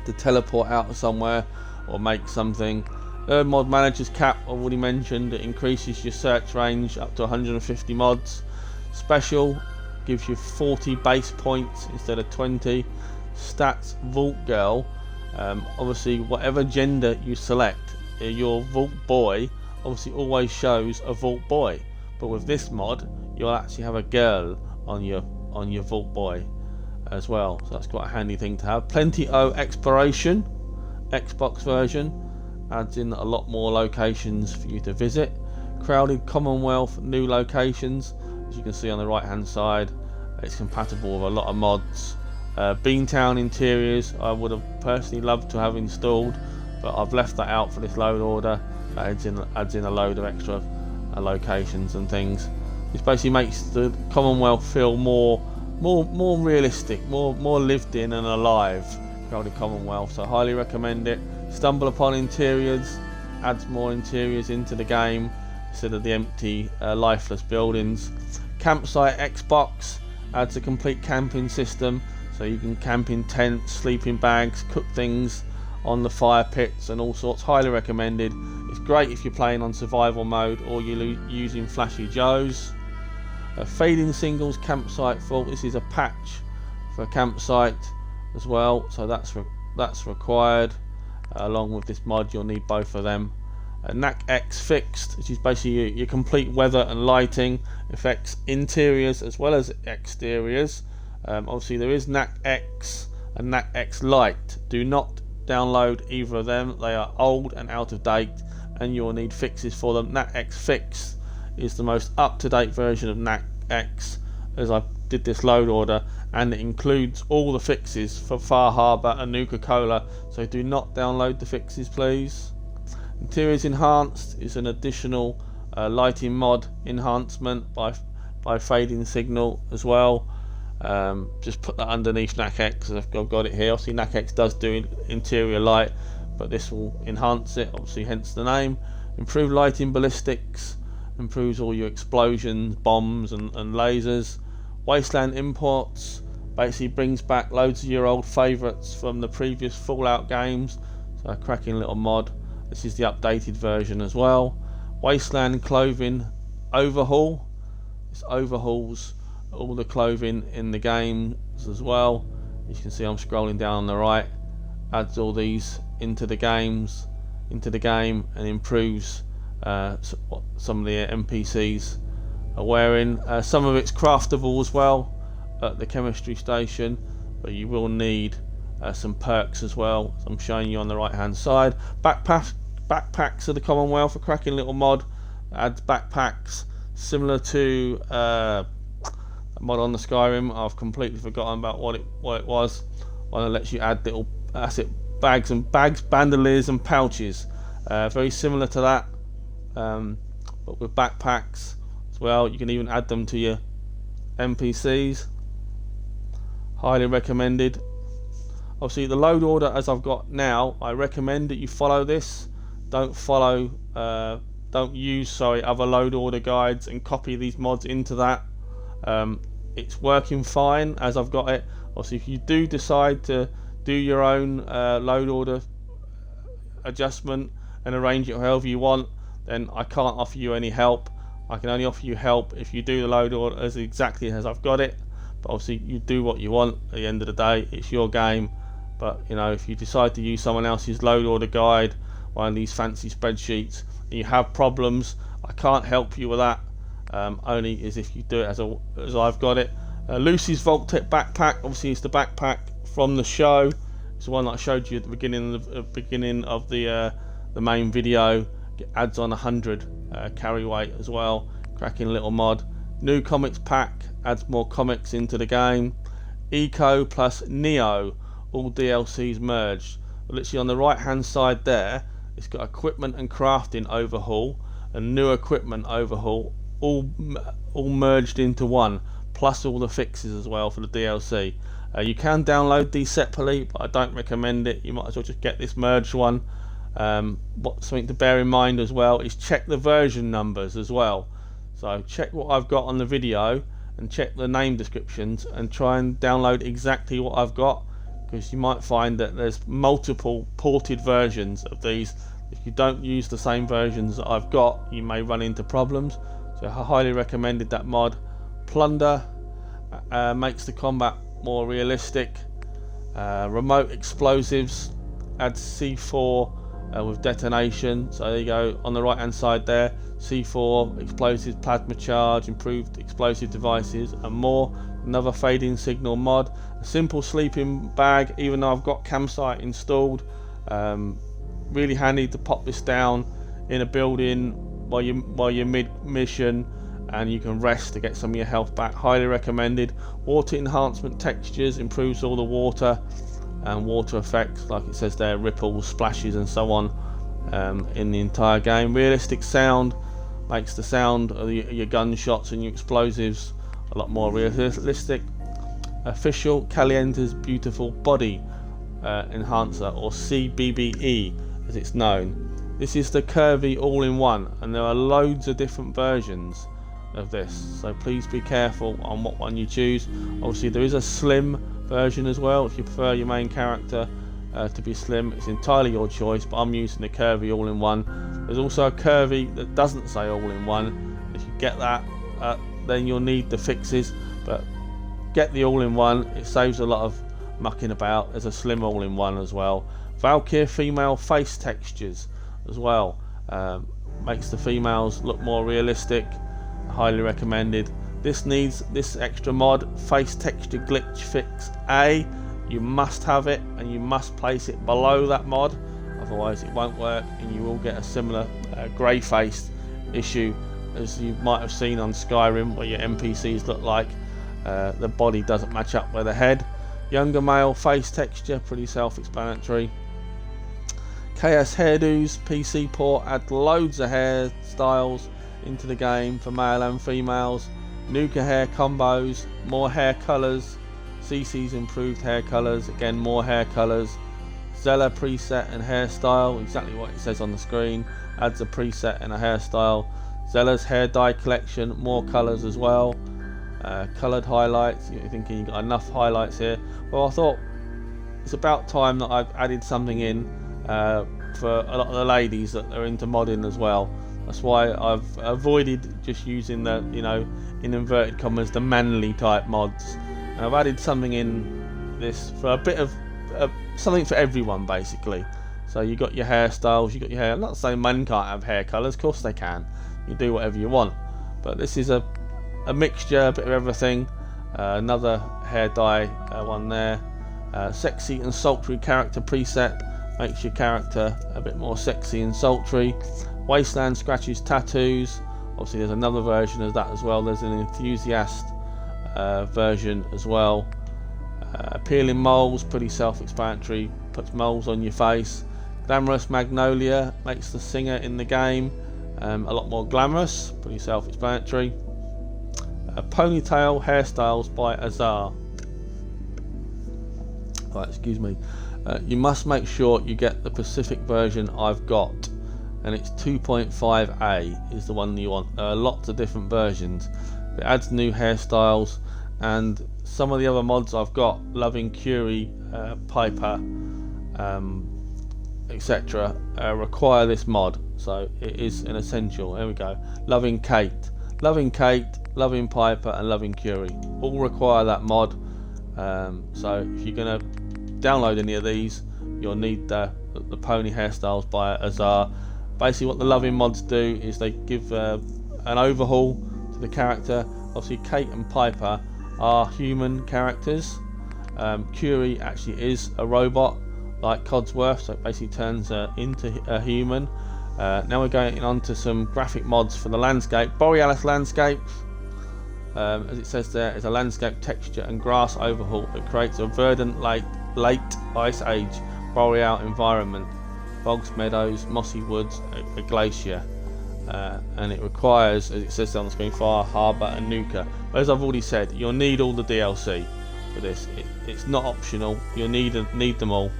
to teleport out of somewhere or make something. Mod Manager's cap, I've already mentioned, it increases your search range up to 150 mods. Special gives you 40 base points instead of 20. Stats Vault Girl, obviously whatever gender you select, your Vault Boy obviously always shows a Vault Boy, but with this mod you'll actually have a girl on your Vault Boy as well, so that's quite a handy thing to have. Plenty O Exploration, Xbox version, adds in a lot more locations for you to visit. Crowded Commonwealth, new locations, as you can see on the right hand side. It's compatible with a lot of mods. Beantown interiors, I would have personally loved to have installed, but I've left that out for this load order. That adds in a load of extra locations and things. This basically makes the Commonwealth feel more realistic, more lived in and alive. Crowded Commonwealth, so highly recommend it. Stumble Upon interiors, adds more interiors into the game instead of the empty lifeless buildings. Campsite Xbox adds a complete camping system, so you can camp in tents, sleep in bags, cook things on the fire pits and all sorts. Highly recommended. It's great if you're playing on survival mode or you're using Flashy Joes. Fading Singles Campsite Vault, this is a patch for a campsite as well, so that's required. Along with this mod you'll need both of them. NAC X Fixed, which is basically your complete weather and lighting, affects interiors as well as exteriors. Obviously there is NAC X and NAC X Lite. Do not download either of them, they are old and out of date and you'll need fixes for them. NAC X Fixed is the most up-to-date version of NAC X, as I did this load order, and it includes all the fixes for Far Harbour and Nuka-Cola, so do not download the fixes please. Interiors Enhanced is an additional lighting mod enhancement by Fading Signal as well. Just put that underneath NAC X, I've got it here. Obviously NAC X does do interior light, but this will enhance it, obviously hence the name. Improved lighting ballistics, improves all your explosions, bombs and lasers. Wasteland Imports basically brings back loads of your old favourites from the previous Fallout games, so a cracking little mod. This is the updated version as well. Wasteland Clothing Overhaul, this overhauls all the clothing in the games as well. As you can see, I'm scrolling down on the right, adds all these into the game and improves what some of the NPCs are wearing. Some of it's craftable as well at the chemistry station, but you will need some perks as well, as I'm showing you on the right hand side. Backpacks of the Commonwealth, a cracking little mod that adds backpacks similar to a mod on the Skyrim. I've completely forgotten about what it was. One that lets you add little bags, bandoliers and pouches, very similar to that, but with backpacks as well. You can even add them to your NPCs. Highly recommended. Obviously the load order as I've got now, I recommend that you follow this. Don't use other load order guides and copy these mods into that. It's working fine as I've got it. Obviously if you do decide to do your own load order adjustment and arrange it however you want, then I can't offer you any help. I can only offer you help if you do the load order as exactly as I've got it. But obviously you do what you want. At the end of the day, it's your game. But you know, if you decide to use someone else's load order guide, one of these fancy spreadsheets, and you have problems, I can't help you with that. Only as if you do it as I've got it. Lucy's Vault-Tec backpack, obviously it's the backpack from the show. It's the one that I showed you at the beginning of the main video. It adds on 100 carry weight as well. cracking little mod. New comics pack adds more comics into the game. Eco plus Neo, all DLCs merged. Literally on the right hand side there, it's got equipment and crafting overhaul and new equipment overhaul, all merged into one, plus all the fixes as well for the DLC. You can download these separately, but I don't recommend it. You might as well just get this merged one. Something to bear in mind as well is check the version numbers as well. So check what I've got on the video and check the name descriptions and try and download exactly what I've got, because you might find that there's multiple ported versions of these. If you don't use the same versions that I've got, you may run into problems. So I highly recommended that mod. Plunder makes the combat more realistic. Remote explosives adds C4 with detonation. So there you go, on the right hand side there, C4 explosives, plasma charge, improved explosive devices and more. Another fading signal mod. A simple sleeping bag, even though I've got campsite installed. Really handy to pop this down in a building while you're mid-mission, and you can rest to get some of your health back. Highly recommended. Water enhancement textures improves all the water and water effects, like it says there, ripples, splashes and so on, in the entire game. Realistic sound makes the sound of your gunshots and your explosives a lot more realistic. Official Caliente's Beautiful Body Enhancer, or CBBE as it's known. This is the curvy all-in-one, and there are loads of different versions of this, so please be careful on what one you choose. Obviously there is a slim version as well. If you prefer your main character to be slim, it's entirely your choice, but I'm using the curvy all-in-one. There's also a curvy that doesn't say all-in-one. If you get that, then you'll need the fixes, but get the all-in-one. It saves a lot of mucking about. There's a slim all-in-one as well. Valkyrie female face textures as well, makes the females look more realistic. Highly recommended. This extra mod, face texture glitch fix A. You must have it, and you must place it below that mod, otherwise it won't work, and you will get a similar grey faced issue as you might have seen on Skyrim, where your NPCs look like the body doesn't match up with the head. Younger male face texture, pretty self-explanatory. KS hairdos PC port add loads of hairstyles into the game for male and females. Nuka hair combos, more hair colours. CC's improved hair colours, again more hair colours. Zella preset and hairstyle, exactly what it says on the screen, adds a preset and a hairstyle. Zella's hair dye collection, more colours as well. Coloured highlights, you're thinking you've got enough highlights here. Well, I thought it's about time that I've added something in for a lot of the ladies that are into modding as well. That's why I've avoided just using the, in inverted commas, the manly type mods. And I've added something in this for a bit of something for everyone, basically. So you got your hairstyles, you got your hair. I'm not saying men can't have hair colours, of course they can. You do whatever you want. But this is a mixture, a bit of everything. Another hair dye one there. Sexy and sultry character preset makes your character a bit more sexy and sultry. Wasteland scratches tattoos. Obviously there's another version of that as well. There's an enthusiast version as well. Peeling moles, pretty self-explanatory, puts moles on your face. Glamorous Magnolia makes the singer in the game a lot more glamorous, pretty self-explanatory. Ponytail hairstyles by Azar. Right, excuse me. You must make sure you get the Pacific version I've got, and it's 2.5A is the one you want. There are lots of different versions. It adds new hairstyles, and some of the other mods I've got, Loving Curie, Piper, etc., require this mod, so it is an essential. There we go. Loving Kate, Loving Piper, and Loving Curie all require that mod. So if you're going to download any of these, you'll need the pony hairstyles by Azar. Basically what the Loving mods do is they give an overhaul to the character. Obviously Kate and Piper are human characters. Curie actually is a robot like Codsworth, so it basically turns into a human. Now we're going on to some graphic mods for the landscape. Borealis landscape, as it says there, is a landscape texture and grass overhaul that creates a verdant late Ice Age boreal environment. Bogs, meadows, mossy woods, a glacier. And it requires, as it says on the screen, Fire, Harbour and Nuka. But as I've already said, you'll need all the DLC for this. It's not optional. You'll need them all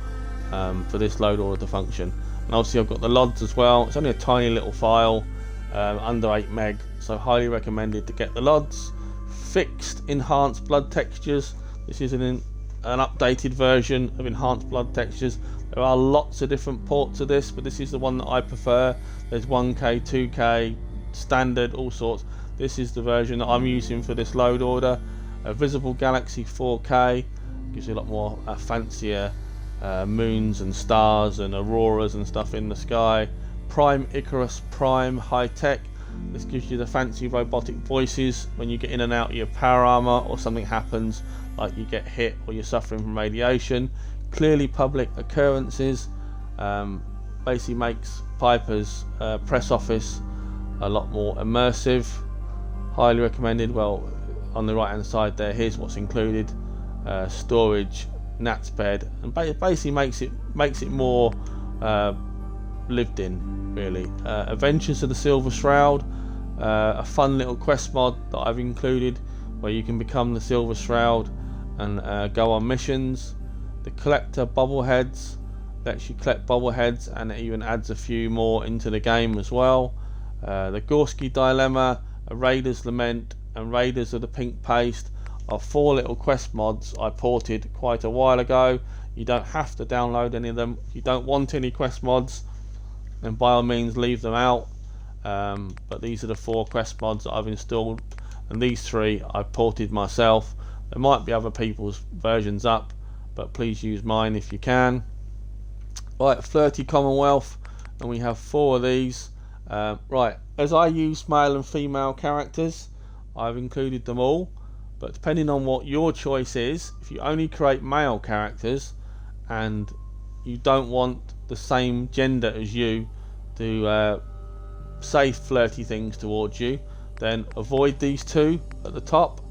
for this load order to function. And obviously I've got the LODs as well. It's only a tiny little file, under 8 meg, so highly recommended to get the LODs. Fixed enhanced blood textures. This is an updated version of enhanced blood textures. There are lots of different ports of this, but this is the one that I prefer. There's 1K, 2K, standard, all sorts. This is the version that I'm using for this load order. A visible galaxy 4K gives you a lot more fancier moons and stars and auroras and stuff in the sky. Prime Icarus Prime high tech. This gives you the fancy robotic voices when you get in and out of your power armor or something happens, like you get hit or you're suffering from radiation. Clearly public occurrences. Basically makes Piper's press office a lot more immersive. Highly recommended. Well, on the right hand side there, here's what's included: storage, Nat's bed, and basically makes it more lived in, really. Adventures of the Silver Shroud, a fun little quest mod that I've included where you can become the Silver Shroud and go on missions. The collector bobbleheads lets you collect bobbleheads, and it even adds a few more into the game as well. The Gorski Dilemma, a Raider's Lament, and Raiders of the Pink Paste are 4 little quest mods I ported quite a while ago. You don't have to download any of them. If you don't want any quest mods, then by all means leave them out. But these are the 4 quest mods that I've installed, and these 3 I've ported myself. There might be other people's versions up, but please use mine if you can. Right, Flirty Commonwealth, and we have 4 of these. Right, as I use male and female characters, I've included them all, but depending on what your choice is, if you only create male characters and you don't want the same gender as you to say flirty things towards you, then avoid these 2 at the top,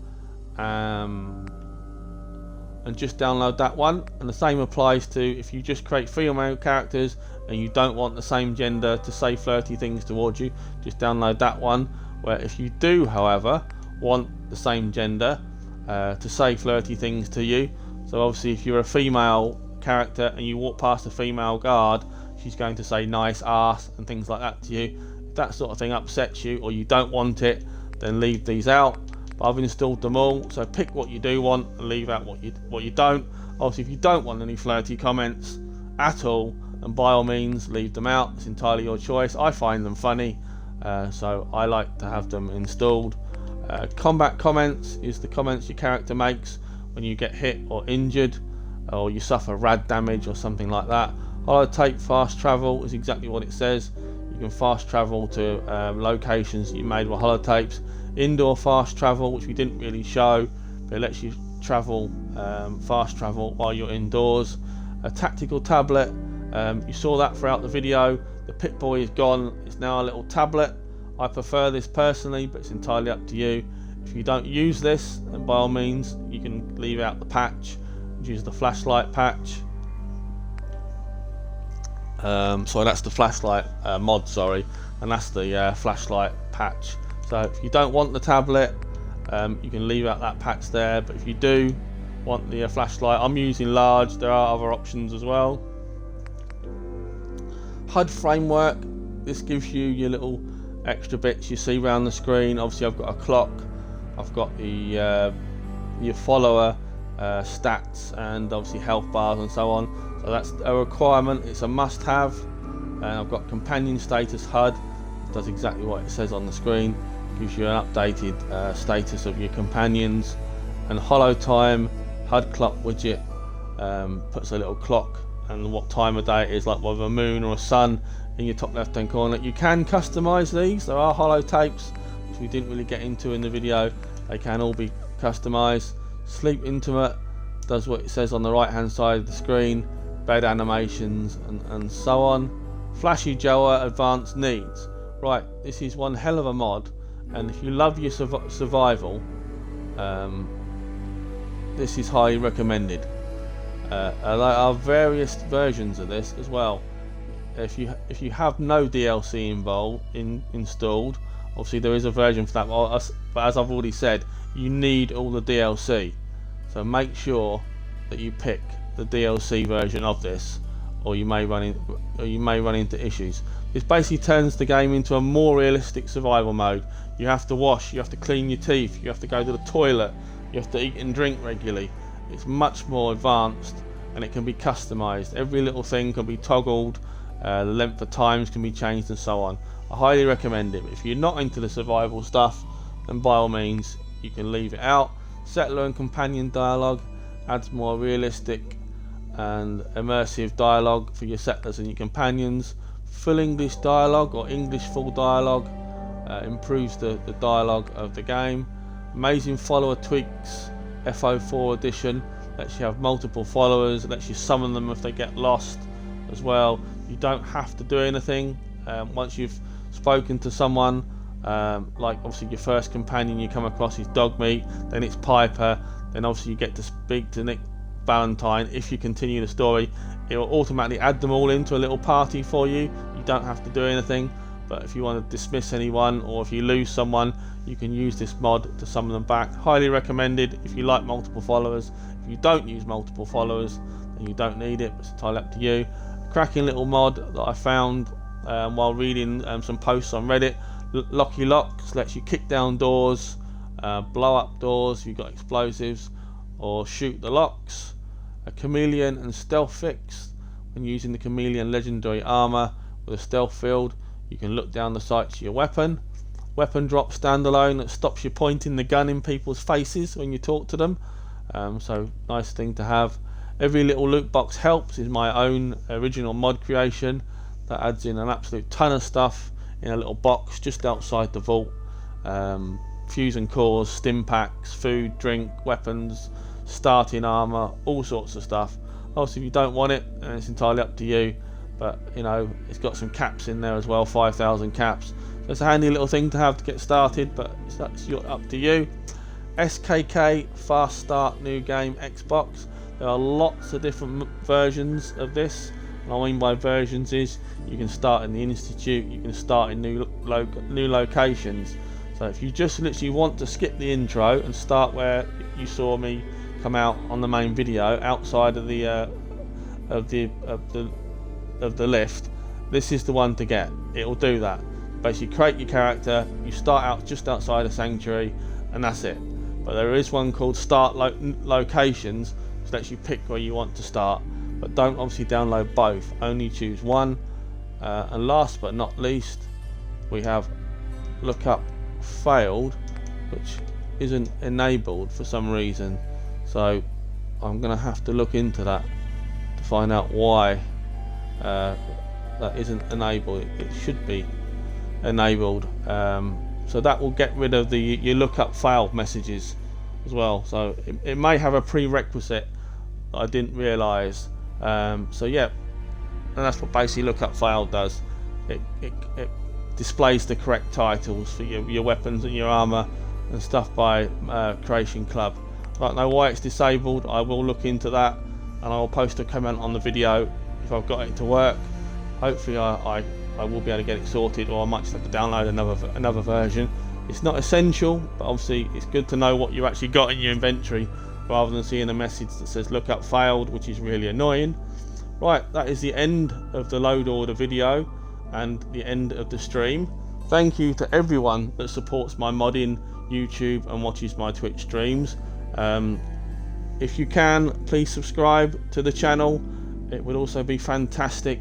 and just download that one. And the same applies to if you just create female characters and you don't want the same gender to say flirty things towards you, just download that one. Where if you do, however, want the same gender to say flirty things to you, so obviously if you're a female character and you walk past a female guard, she's going to say nice ass and things like that to you. If that sort of thing upsets you or you don't want it, then leave these out. But I've installed them all, so pick what you do want and leave out what you don't. Obviously if you don't want any flirty comments at all, then by all means leave them out. It's entirely your choice. I find them funny, so I like to have them installed. Combat comments is the comments your character makes when you get hit or injured, or you suffer rad damage or something like that. Holotape fast travel is exactly what it says. You can fast travel to locations that you made with holotapes. Indoor fast travel, which we didn't really show, but it lets you travel, fast travel while you're indoors. A tactical tablet, you saw that throughout the video. The Pip-Boy is gone, it's now a little tablet. I prefer this personally, but it's entirely up to you. If you don't use this, then by all means you can leave out the patch, use the flashlight patch. Sorry, that's the flashlight mod, sorry, and that's the flashlight patch. So if you don't want the tablet, you can leave out that patch there, but if you do want the flashlight, I'm using large, there are other options as well. HUD framework, this gives you your little extra bits you see around the screen. Obviously I've got a clock, I've got the your follower stats, and obviously health bars and so on, so that's a requirement, it's a must have. And I've got companion status HUD, it does exactly what it says on the screen, gives you an updated status of your companions. And holo time HUD clock widget puts a little clock and what time of day it is, like whether a moon or a sun, in your top left hand corner. You can customize these, there are holo tapes which we didn't really get into in the video, they can all be customized. Sleep intimate does what it says on the right hand side of the screen, bed animations and so on. Flashy Joa Advanced Needs. Right, this is one hell of a mod, and if you love your survival, this is highly recommended. There are various versions of this as well. If you have no DLC installed, obviously there is a version for that, but as I've already said, you need all the DLC. So make sure that you pick the DLC version of this, or you may run into issues. This basically turns the game into a more realistic survival mode. You have to wash, you have to clean your teeth, you have to go to the toilet, you have to eat and drink regularly. It's much more advanced, and it can be customized. Every little thing can be toggled, the length of times can be changed, and so on. I highly recommend it. But if you're not into the survival stuff, then by all means you can leave it out. Settler and companion dialogue adds more realistic and immersive dialogue for your settlers and your companions. Full English dialogue or English full dialogue improves the dialogue of the game. Amazing follower tweaks, FO4 edition, lets you have multiple followers, lets you summon them if they get lost as well. You don't have to do anything. Once you've spoken to someone, like obviously your first companion you come across is Dogmeat, then it's Piper, then obviously you get to speak to Nick Valentine. If you continue the story, it will automatically add them all into a little party for you. You don't have to do anything. But if you want to dismiss anyone, or if you lose someone, you can use this mod to summon them back. Highly recommended if you like multiple followers. If you don't use multiple followers, then you don't need it. It's entirely up to you. Cracking little mod that I found while reading some posts on Reddit. Locky Locks lets you kick down doors, blow up doors if you've got explosives, or shoot the locks. A chameleon and stealth fix. When using the chameleon legendary armor with a stealth field, you can look down the sights of your weapon. Weapon drop standalone that stops you pointing the gun in people's faces when you talk to them. So nice thing to have. Every little loot box helps is my own original mod creation that adds in an absolute ton of stuff in a little box just outside the vault. Fusion cores, stim packs, food, drink, weapons, starting armor, all sorts of stuff. Obviously if you don't want it, then it's entirely up to you, but you know, it's got some caps in there as well, 5,000 caps. So it's a handy little thing to have to get started, but that's up to you. SKK Fast Start New Game Xbox. There are lots of different versions of this. What I mean by versions is you can start in the Institute, you can start in new locations. So if you just literally want to skip the intro and start where you saw me come out on the main video, outside of the lift, this is the one to get. It will do that. Basically create your character, you start out just outside a sanctuary, and that's it. But there is one called Start Locations, which lets you pick where you want to start, but don't obviously download both, only choose one. And last but not least, we have Lookup Failed, which isn't enabled for some reason, so I'm gonna have to look into that to find out why that isn't enabled. It should be enabled, so that will get rid of your lookup failed messages as well. So it may have a prerequisite that I didn't realise. So yeah, and that's what basically lookup failed does. It displays the correct titles for your weapons and your armor and stuff by Creation Club. I don't know why it's disabled. I will look into that, and I will post a comment on the video if I've got it to work. Hopefully I will be able to get it sorted, or I might just have to download another version. It's not essential, but obviously it's good to know what you actually got in your inventory rather than seeing a message that says lookup failed, which is really annoying. Right, that is the end of the load order video and the end of the stream. Thank you to everyone that supports my modding YouTube and watches my Twitch streams. If you can, please subscribe to the channel. It would also be fantastic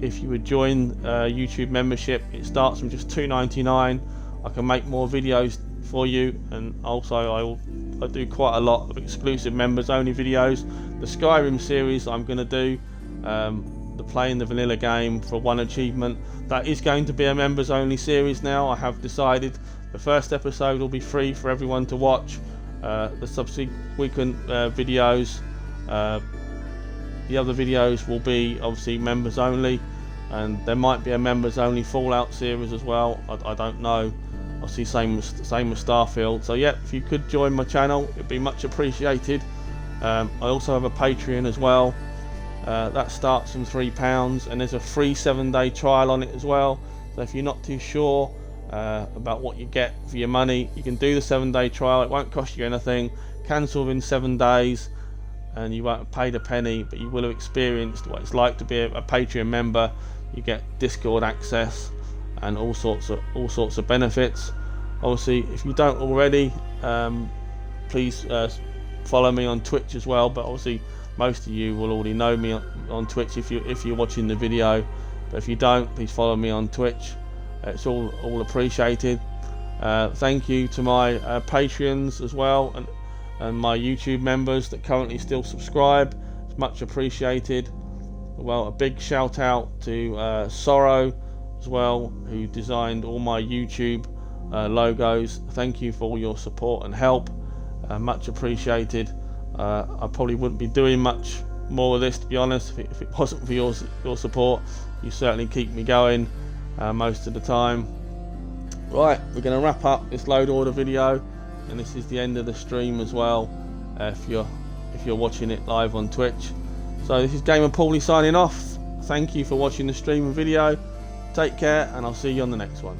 if you would join YouTube membership. It starts from just $2.99. I can make more videos for you, and also I do quite a lot of exclusive members only videos. The Skyrim series I'm going to do, the playing the vanilla game for one achievement, that is going to be a members only series now. I have decided the first episode will be free for everyone to watch. The subsequent videos, the other videos will be obviously members only. and there might be a members only Fallout series as well. I don't know. Obviously same with Starfield. So yeah, if you could join my channel, it'd be much appreciated. I also have a Patreon as well. That starts from £3, and there's a free 7-day trial on it as well. So if you're not too sure about what you get for your money, you can do the 7-day trial. It won't cost you anything. Cancel within 7 days, and you won't have paid a penny, but you will have experienced what it's like to be a Patreon member. You get Discord access and all sorts of benefits. Obviously, if you don't already, please follow me on Twitch as well. But obviously, most of you will already know me on Twitch if you're watching the video. But if you don't, please follow me on Twitch. It's all appreciated. Thank you to my Patreons as well, and my YouTube members that currently still subscribe. It's much appreciated. Well, a big shout out to Sorrow as well, who designed all my YouTube logos. Thank you for all your support and help. Much appreciated. I probably wouldn't be doing much more of this, to be honest, if it wasn't for your support. You certainly keep me going most of the time. Right, we're going to wrap up this load order video, and this is the end of the stream as well, if you're watching it live on Twitch. So this is GamerPauly signing off. Thank you for watching the stream and video. Take care, and I'll see you on the next one.